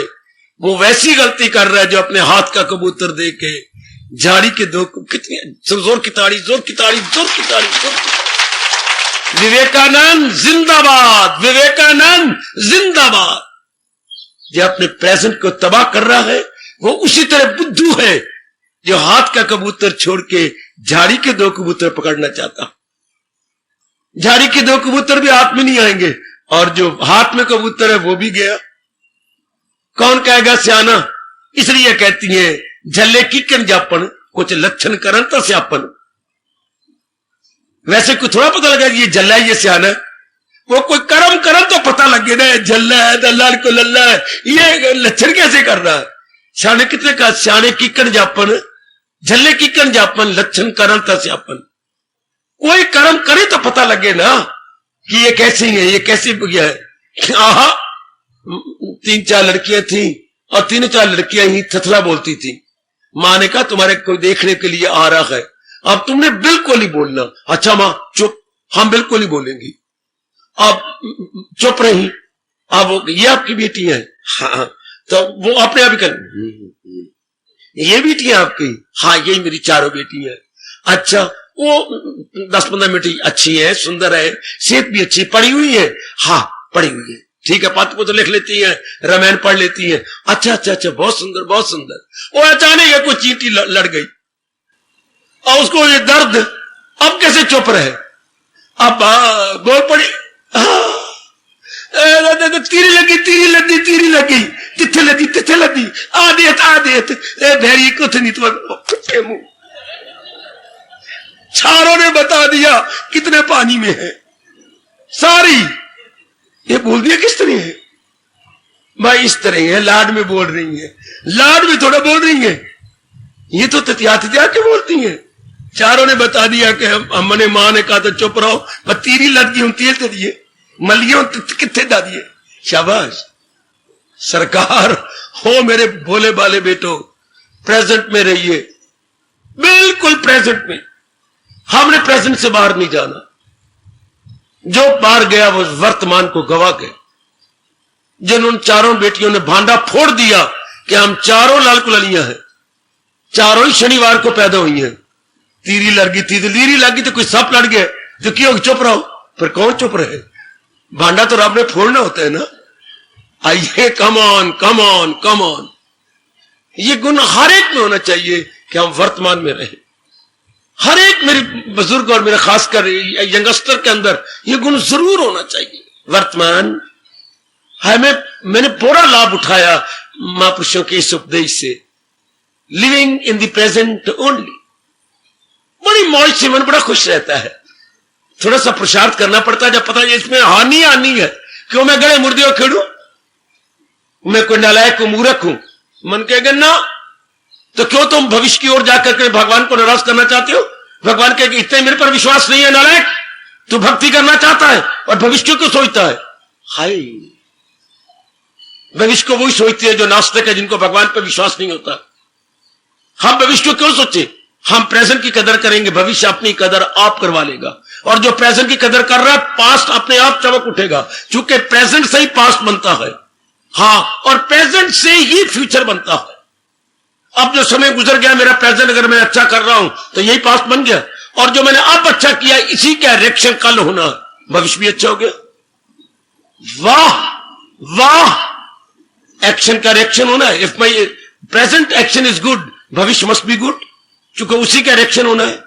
वो वैसी गलती कर रहा है जो अपने हाथ का कबूतर दे के झाड़ी के 2, कितनी जोर की ताड़ी, जोर की ताड़ी, जोर की ताड़ी, जोर की। विवेकानंद जिंदाबाद, विवेकानंद जिंदाबाद। जो अपने प्रेजेंट को तबाह कर रहा है वो उसी तरह बुद्धू है जो हाथ का कबूतर छोड़ के झाड़ी के 2 कबूतर पकड़ना चाहता। झाड़ी के 2 कबूतर भी हाथ में नहीं आएंगे और जो हाथ में कबूतर है वो भी गया। कौन कहेगा सियाना? इसलिए कहती है झल्ले किकन जापन कुछ लक्षण करन तो स्यापन। वैसे कुछ थोड़ा पता लगा ये झल्ला है, ये सियाना है। वो कोई कर्म करन तो पता लगे ना, झल्ला है, दलाल को लल्ला है, ये लक्षण कैसे कर रहा है? सियाने कितने कहा? सियाने किकन जापन, झल्ले किकन जापन, लक्षण करन तो स्यापन। कोई कर्म करे तो पता लगे ना कि ये कैसी है, ये कैसी गया है। आहा, 3-4 लड़कियां थी और 3-4 लड़कियां ही थथला बोलती थी। मां ने कहा तुम्हारे कोई देखने के लिए आ रहा है, अब तुमने बिल्कुल ही बोलना। अच्छा मां चुप, हम बिल्कुल ही बोलेंगी। अब चुप रही। अब ये आपकी बेटी है? हाँ। तो वो अपने आप ही कर, ये बेटी है आपकी? हाँ यही मेरी 4 बेटी है। अच्छा, वो 10-15 मिनट अच्छी है, सुंदर है, सेहत भी अच्छी, पढ़ी हुई है? हाँ पढ़ी हुई है। ठीक है, पत्र को तो लिख लेती है, रामायण पढ़ लेती है। अच्छा अच्छा अच्छा, बहुत सुंदर बहुत सुंदर। वो अचानक कोई चींटी लड़ गई और उसको ये दर्द, अब कैसे चुप रहे? अब बोल पड़ी, तीरी लगी, तिथे लगी, आदेत भैरी कुछ नहीं, तुम्हारे मुंह। चारों ने बता दिया कितने पानी में है सारी। ये बोल दिया किस तरह है भाई? इस तरह है, लाड में बोल रही है, लाड में थोड़ा बोल रही है, ये तो ततिया के बोलती है। चारों ने बता दिया कि हमने मां ने कहा तो चुप रहो, पर तीरी लग गई हूं, तेल ते दिए मलियों कितने दा दिए। शाबाश सरकार हो मेरे भोले बाले बेटो, प्रेजेंट में रहिए, बिल्कुल प्रेजेंट में। हमने प्रेजेंट से बाहर नहीं जाना। जो बाहर गया वो वर्तमान को गवा गए। जिन उन 4 बेटियों ने भांडा फोड़ दिया कि हम 4 लाल कुलनियां हैं, 4 ही शनिवार को पैदा हुई हैं। तीरी लड़ गई थी, लीरी लग गई तो कोई सांप लड़ गया तो क्यों चुप रहो? फिर कौन चुप रहे? भांडा तो रब ने फोड़ना होता है ना। आइए, come on come on come on. ये गुण हर एक में होना चाहिए कि हम वर्तमान में रहें। हर एक मेरे बुजुर्ग और मेरा खासकर यंगस्टर के अंदर ये गुण जरूर होना चाहिए। वर्तमान मैंने पूरा लाभ उठाया महापुरुषों के इस उपदेश से, living in the present only. बड़ी मौज से मन बड़ा खुश रहता है। थोड़ा सा पुरुषार्थ करना पड़ता है जब पता है इसमें हानि है। क्यों मैं गड़े मुर्दे और खेड़ू? मैं कोई नालायक को मूर्ख हूं? मन कहेगा ना, तो क्यों तुम भविष्य की ओर जाकर के भगवान को नाराज करना चाहते हो? भगवान कहेगा इतने मेरे पर विश्वास नहीं है नालायक, तू भक्ति करना चाहता है और भविष्य को सोचता है। हाय, भविष्य को वही सोचते हैं जो नास्तिक है, जिनको भगवान पर विश्वास नहीं होता। हम भविष्य को क्यों सोचे? हम प्रेजेंट की कदर करेंगे, भविष्य अपनी कदर आप करवा लेगा। और जो प्रेजेंट की कदर कर रहा है, पास्ट अपने आप चमक उठेगा, क्योंकि प्रेजेंट से ही पास्ट बनता है। हाँ, और प्रेजेंट से ही फ्यूचर बनता है। अब जो समय गुजर गया, मेरा प्रेजेंट अगर मैं अच्छा कर रहा हूं तो यही पास्ट बन गया। और जो मैंने अब अच्छा किया इसी का रिएक्शन कल होना, भविष्य भी अच्छा हो गया। वाह वाह, एक्शन का रिएक्शन होना है। If my present action is good, भविष्य मस्ट बी गुड, चूंकि उसी का रिएक्शन होना है।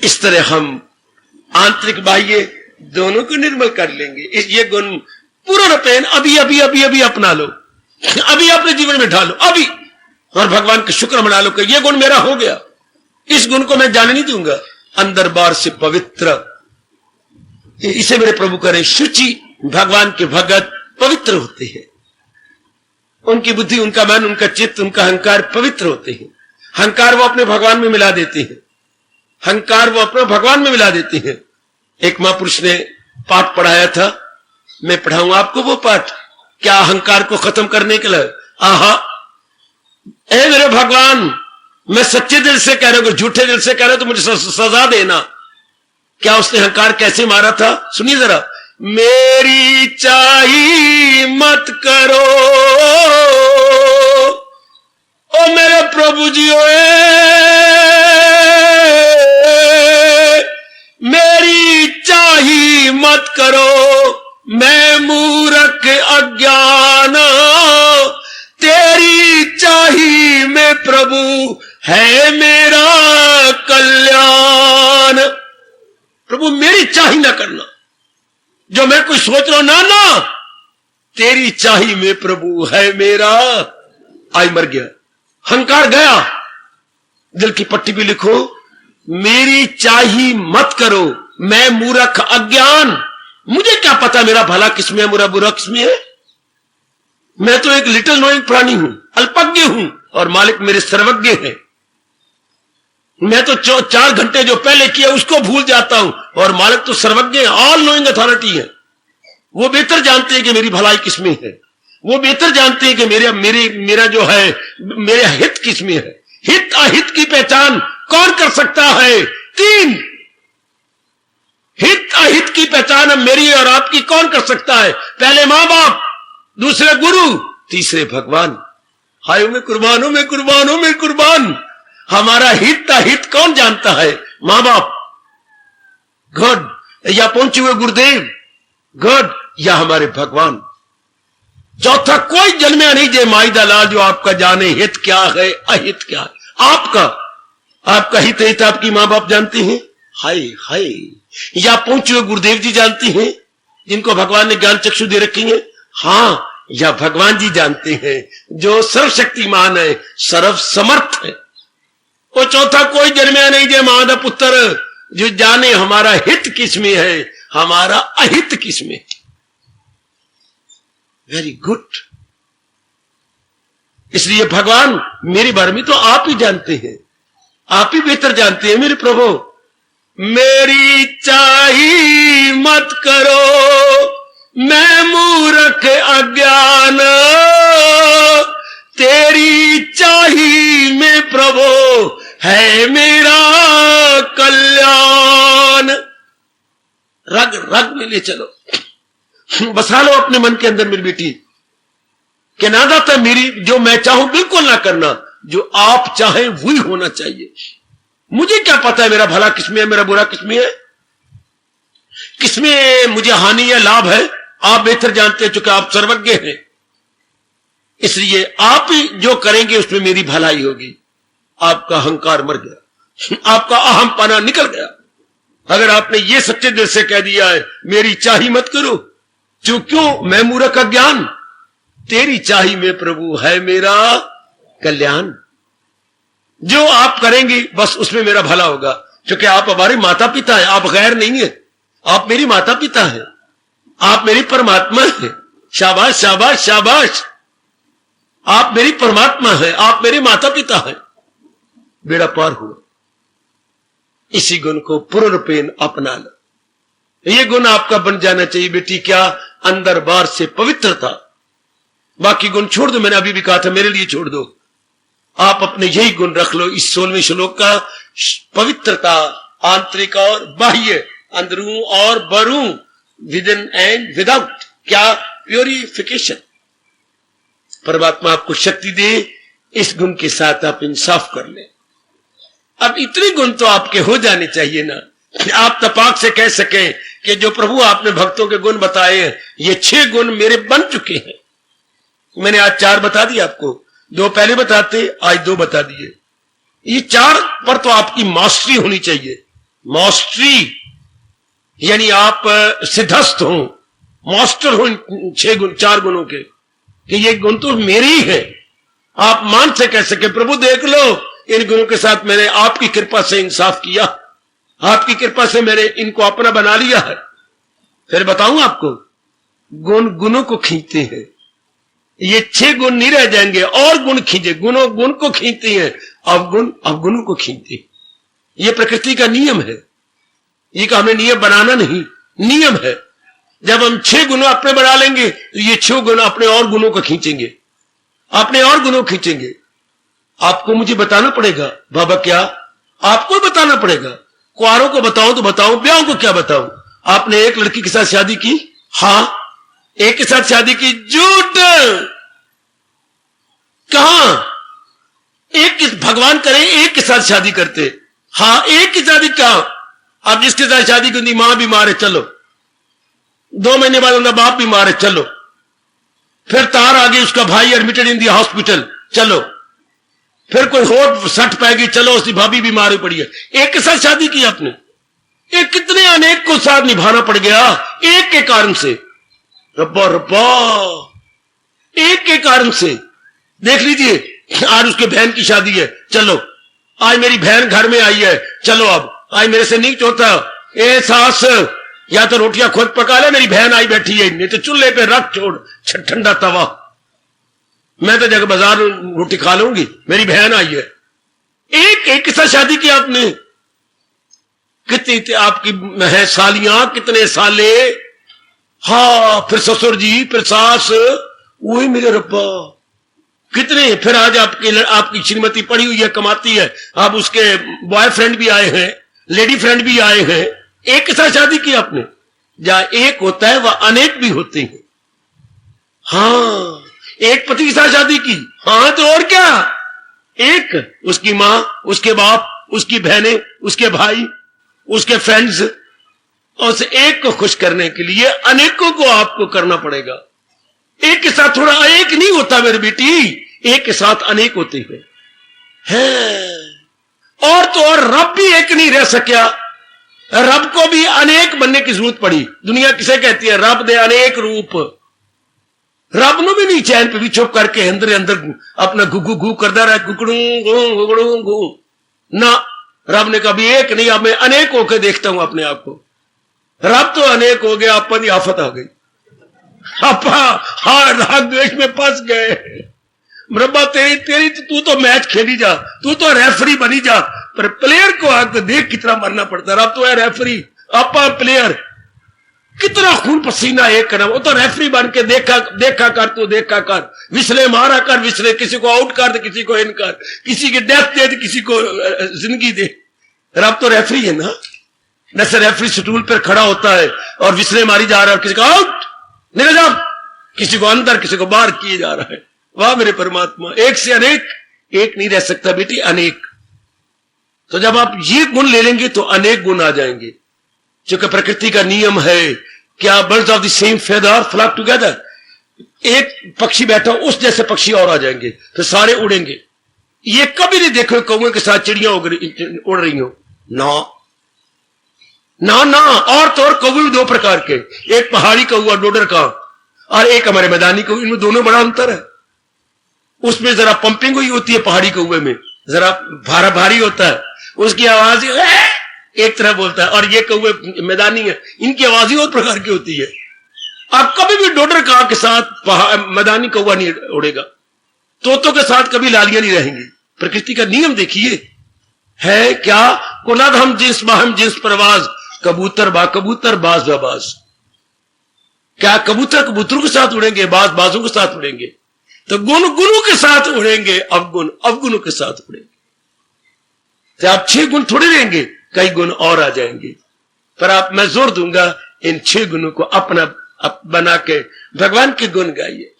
इस तरह हम आंतरिक बाह्य दोनों को निर्मल कर लेंगे। ये गुण पूर्ण पेन अभी अभी अभी अभी अपना लो, अभी अपने जीवन में ढालो अभी, और भगवान का शुक्र मना लो कि ये गुण मेरा हो गया। इस गुण को मैं जाने नहीं दूंगा। अंदर बाहर से पवित्र, इसे मेरे प्रभु करें शुचि। भगवान के भगत पवित्र होते हैं, उनकी बुद्धि, उनका मन, उनका चित्त, उनका अहंकार पवित्र होते हैं। अहंकार वो अपने भगवान में मिला देते हैं, अहंकार वो अपने भगवान में मिला देते हैं। एक महापुरुष ने पाठ पढ़ाया था, मैं पढ़ाऊंगा आपको वो पाठ, क्या अहंकार को खत्म करने के लिए। आहा, ए मेरे भगवान, मैं सच्चे दिल से कह रहा हूं, झूठे दिल से कह रहा हूं तो मुझे सजा देना। क्या उसने अहंकार कैसे मारा था, सुनिए जरा। मेरी चाही मत करो ओ मेरे प्रभु जी, मेरी चाही मत करो, मैं मूर्ख अज्ञान, तेरी चाही में प्रभु है मेरा कल्याण। प्रभु मेरी चाही ना करना, जो मैं कुछ सोच रहा हूं ना ना, तेरी चाही में प्रभु है मेरा। आई मर गया, अहंकार गया। दिल की पट्टी भी लिखो, मेरी चाही मत करो, मैं मूर्ख अज्ञान, मुझे क्या पता मेरा भला किसमें है, मेरा बुरा किसमें है। मैं तो एक लिटिल नोइंग प्राणी हूं, अल्पज्ञ हूं, और मालिक मेरे सर्वज्ञ है। मैं तो 4 घंटे जो पहले किया उसको भूल जाता हूं, और मालिक तो सर्वज्ञ है, ऑल नोइंग अथॉरिटी है। वो बेहतर जानते हैं कि मेरी भलाई किसमें है, वो बेहतर जानते हैं कि मेरा जो है, मेरे हित किसमें है। हित अहित की पहचान कौन कर सकता है? 3 हित अहित की पहचान अब मेरी और आपकी कौन कर सकता है? पहले मां बाप, दूसरे गुरु, तीसरे भगवान। हाय में कुर्बान, में कुर्बान, में कुर्बान। हमारा हित अहित कौन जानता है? मां बाप, गॉड, या पहुंचे हुए गुरुदेव, गॉड, या हमारे भगवान। चौथा कोई जन्मे नहीं जे माई दलाल जो आपका जाने हित क्या है अहित क्या है। आपका हित आपकी मां बाप जानते हैं, हाय हाय, या पहुंचे हुए गुरुदेव जी जानते हैं, जिनको भगवान ने ज्ञान चक्षु दे रखी है। हां, या भगवान जी जानते हैं जो सर्वशक्तिमान है, सर्व समर्थ है। वो चौथा कोई जन्मे नहीं जे मां दा पुत्र जो जाने हमारा हित किसमें है, हमारा अहित किसमें। Very good. इसलिए भगवान मेरे बारे में तो आप ही जानते हैं, आप ही बेहतर जानते हैं मेरे प्रभु। मेरी चाही मत करो, मैं मूर्ख अज्ञान, तेरी चाही में प्रभु है मेरा कल्याण। रग रग में ले चलो, बसा लो अपने मन के अंदर मेरी बेटी, कि ना दाता मेरी जो मैं चाहूं बिल्कुल ना करना, जो आप चाहें वही होना चाहिए। मुझे क्या पता है मेरा भला किसमें है, मेरा बुरा किसमें है, किसमें मुझे हानि या लाभ है। आप बेहतर जानते हैं, चूंकि आप सर्वज्ञ हैं। इसलिए आप ही जो करेंगे उसमें मेरी भलाई होगी। आपका अहंकार मर गया, आपका अहमपना निकल गया। अगर आपने ये सच्चे दिल से कह दिया है मेरी चाही मत करो, क्यों मैं मूर्ख अज्ञान, तेरी चाही में प्रभु है मेरा कल्याण। जो आप करेंगे बस उसमें मेरा भला होगा, क्योंकि आप हमारे माता पिता हैं, आप गैर नहीं है, आप मेरी माता पिता हैं, आप मेरी परमात्मा हैं। शाबाश शाबाश शाबाश, आप मेरी परमात्मा हैं, आप मेरे माता पिता हैं। बेड़ा पार हुआ। इसी गुण को पूर्ण रूपेण अपना लो। ये गुण आपका बन जाना चाहिए बेटी। क्या? अंदर बाहर से पवित्रता। बाकी गुण छोड़ दो, मैंने अभी भी कहा था मेरे लिए छोड़ दो। आप अपने यही गुण रख लो। इस 16वें श्लोक का पवित्रता, आंतरिक और बाह्य, अंदरू और बरू, विद इन एंड विदाउट। क्या? प्योरिफिकेशन। परमात्मा आपको शक्ति दे, इस गुण के साथ आप इंसाफ कर लें। अब इतने गुण तो आपके हो जाने चाहिए ना, आप तपाक से कह सके कि जो प्रभु आपने भक्तों के गुण बताए ये 6 गुण मेरे बन चुके हैं। मैंने आज 4 बता दिए आपको, 2 पहले बताते, आज 2 बता दिए। ये 4 पर तो आपकी मास्टरी होनी चाहिए। मास्टरी यानी आप सिद्धस्थ हो, मास्टर हो 6 गुण 4 गुणों के, कि ये गुण तो मेरे ही है। आप मान से कह सके प्रभु देख लो, इन गुणों के साथ मैंने आपकी कृपा से इंसाफ किया, आपकी कृपा से मैंने इनको अपना बना लिया है। फिर बताऊं आपको, गुण गुणों को खींचते हैं। ये 6 गुण नहीं रह जाएंगे, और गुण खींचे, गुणों गुण को खींचते हैं, अवगुणों को खींचते हैं। ये प्रकृति का नियम है, ये का हमें नियम बनाना नहीं, नियम है। जब हम 6 गुण अपने बना लेंगे तो ये 6 गुण अपने और गुणों को खींचेंगे, अपने और गुणों खींचेंगे। आपको मुझे बताना पड़ेगा बाबा, क्या आपको बताना पड़ेगा? कुआरों को बताऊं तो बताऊं, ब्याहों को क्या बताऊं? आपने एक लड़की के साथ शादी की, हाँ, एक के साथ शादी की, झूठ। कहां? एक भगवान करे एक के साथ शादी करते, हाँ, एक की शादी कहां? अब जिसके साथ शादी की उनकी मां बीमार है, चलो 2 महीने बाद उनका बाप बीमार है, चलो फिर तार आ गई, उसका भाई एडमिटेड इन दी हॉस्पिटल, चलो फिर कोई होट सट पाएगी, चलो उसकी भाभी बीमार पड़ी है। एक के साथ शादी की आपने, एक कितने अनेक को साथ निभाना पड़ गया एक के कारण से। रब्बा रब्बा, एक के कारण से। देख लीजिए आज उसके बहन की शादी है, चलो आज मेरी बहन घर में आई है, चलो अब आज मेरे से नहीं चोता, ए सास या तो रोटियां खुद पका ले, मेरी बहन आई बैठी है, नहीं तो चूल्हे पे रख छोड़ ठंडा तवा, मैं तो जगह बाजार रोटी खा लूंगी, मेरी बहन आई है। एक के साथ शादी की आपने, कितनी आपकी है सालियां, कितने साले, हाँ, फिर ससुर जी, फिर सास, वही मेरे रब्बा कितने। फिर आज आपकी श्रीमती पड़ी हुई है, कमाती है, अब उसके बॉयफ्रेंड भी आए हैं, लेडी फ्रेंड भी आए हैं। एक के साथ शादी की आपने। जहां एक होता है वह अनेक भी होते हैं। हाँ, एक पति के साथ शादी की, हाँ, तो और क्या, एक उसकी मां, उसके बाप, उसकी बहनें, उसके भाई, उसके फ्रेंड्स, और उस एक को खुश करने के लिए अनेकों को आपको करना पड़ेगा। एक के साथ थोड़ा एक नहीं होता मेरी बेटी, एक के साथ अनेक होते हुए है। और तो और रब भी एक नहीं रह सका, रब को भी अनेक बनने की जरूरत पड़ी। दुनिया किसे कहती है? रब दे अनेक रूप। रब नो भी नहीं चैन पे भी चुप करके अंदर अंदर अपना घुघू घू करता रहा, गुगड़ू घू ना। रब ने कभी एक नहीं, अब मैं अनेक होकर देखता हूं अपने आप को। रब तो अनेक हो गया, अपन आफत आ गई, अपा हाँ राग द्वेष में फंस गए। रब्बा तेरी तू तो मैच खेली जा, तू तो रेफरी बनी जा, पर प्लेयर को आकर देख कितना मरना पड़ता है। रब तो है रेफरी, अपा प्लेयर, कितना खून पसीना एक करना। वो तो रेफरी बन के देखा कर, तू देखा कर, विसले मारा कर, विसले किसी को आउट कर दे, किसी को इन कर, किसी की डेथ दे दे, किसी को जिंदगी दे। रब तो रेफरी है ना। जैसे रेफरी स्टूल पर खड़ा होता है और विसले मारी जा रहा है, किसी को आउट निकल जाओ, किसी को अंदर, किसी को बाहर किए जा रहा है। वाह मेरे परमात्मा, एक से अनेक, एक नहीं रह सकता बेटी, अनेक। तो जब आप ये गुण ले लेंगे तो अनेक गुण आ जाएंगे, क्योंकि प्रकृति का नियम है, क्या birds of the same feather flock together. एक पक्षी बैठा, उस जैसे पक्षी और आ जाएंगे, फिर सारे उड़ेंगे। ये कभी नहीं देखो कौवे के साथ चिड़ियां उड़ रही हो, ना ना ना। और तो और कौवे भी 2 प्रकार के, एक पहाड़ी कौवा डोडर का, और एक हमारे मैदानी कौवे, इनमें दोनों बड़ा अंतर है। उसमें जरा पंपिंग हुई होती है, पहाड़ी कौवे में जरा भारी होता है, उसकी आवाज एक तरह बोलता है, और ये कौवे मैदानी है, इनकी आवाज ही और प्रकार की होती है। आप कभी भी डोडर काव के साथ मैदानी कौवा नहीं उड़ेगा, तोतों के साथ कभी लालियां नहीं रहेंगी। प्रकृति का नियम देखिए है क्या, कुनद हम जिस बाहम जिस परवाज, कबूतर बा कबूतर, बाज बा बाज। क्या कबूतर कबूतरों के साथ उड़ेंगे, बाज बाजों के साथ उड़ेंगे? तो गुण गुणों के साथ उड़ेंगे, अवगुण अवगुणों के साथ उड़ेंगे। तो आप 6 गुण थोड़े लेंगे, कई गुण और आ जाएंगे। पर आप, मैं जोर दूंगा, इन 6 गुणों को अपना बना के भगवान के गुण गाइए।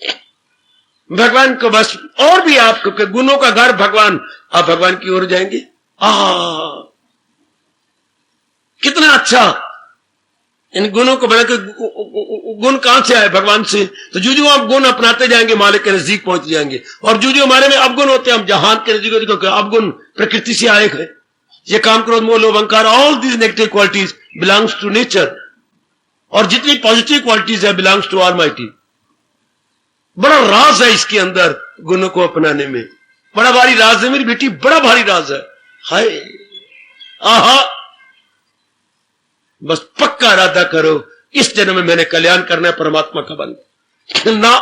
भगवान को बस, और भी आपको गुणों का घर भगवान, आप भगवान की ओर जाएंगे, कितना अच्छा इन गुणों को बना के। गुण कहां से आए? भगवान से। तो जो आप गुण अपनाते जाएंगे मालिक के नजदीक पहुंच जाएंगे। और जो हमारे में अवगुण होते हैं हम जहान के नजदीक अवगुण प्रकृति से आए हैं। ये काम, क्रोध, मोह, लोभ, अहंकार, all these negative qualities belongs to nature. और जितनी पॉजिटिव क्वालिटीज है बिलोंग्स टू ऑलमाइटी। बड़ा राज है इसके अंदर गुणों को अपनाने में। बड़ा भारी राज है मेरी बेटी, बड़ा भारी राज है। हाय आहा, बस पक्का इरादा करो इस जन्म में मैंने कल्याण करना है, परमात्मा का बन ना।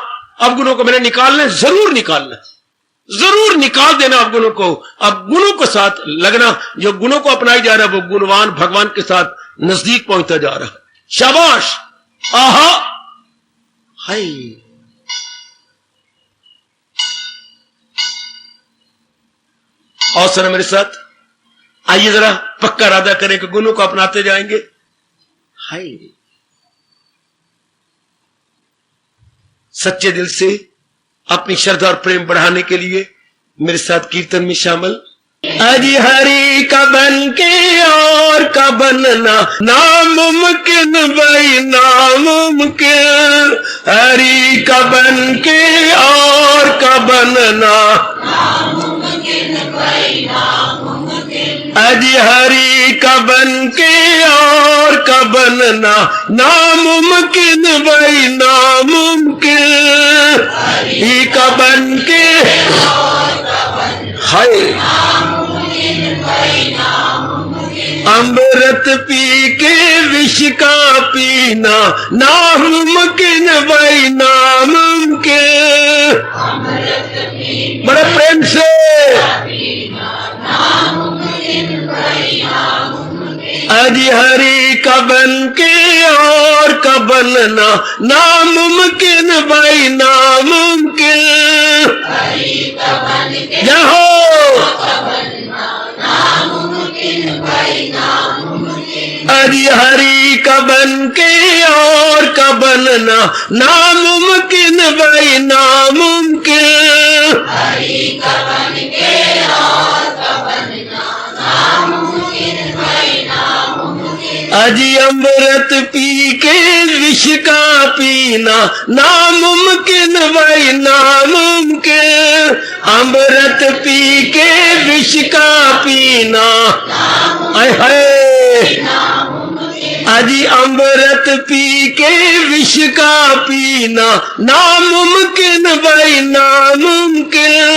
अब गुणों को मैंने निकालना है, जरूर निकालना है, जरूर निकाल देना अब गुणों को। अब गुणों के साथ लगना, जो गुणों को अपनाई जा रहा है वो गुणवान भगवान के साथ नजदीक पहुंचता जा रहा है। शाबाश, आहा, हाय। और सर मेरे साथ आइए जरा पक्का इरादा करें कि गुणों को अपनाते जाएंगे। हाय, सच्चे दिल से अपनी श्रद्धा और प्रेम बढ़ाने के लिए मेरे साथ कीर्तन में शामिल। अजी हरि का बन के और का बनना नामुमकिन भाई, नामुमकिन। हरि का बन के और का बनना अजी हरि का बन के और का बनना नामुमकिन भाई, नामुमकिन। हरि का बन के हाय, अमृत पी के विष का पीना नामुमकिन भाई, नामुमकिन। बड़े प्रेम से अजी हरि का बन के और का बनना नामुमकिन भाई, नामुमकिन। जहो अजी हरि का बन के और का बनना नामुमकिन भाई, नामुमकिन। अजी अमृत पी के विष का पीना नामुमकिन भाई, नामुमकिन। अमृत पी के विष का पीना आय हाय, अजी अमृत पी के विष का पीना नामुमकिन भाई, नामुमकिन।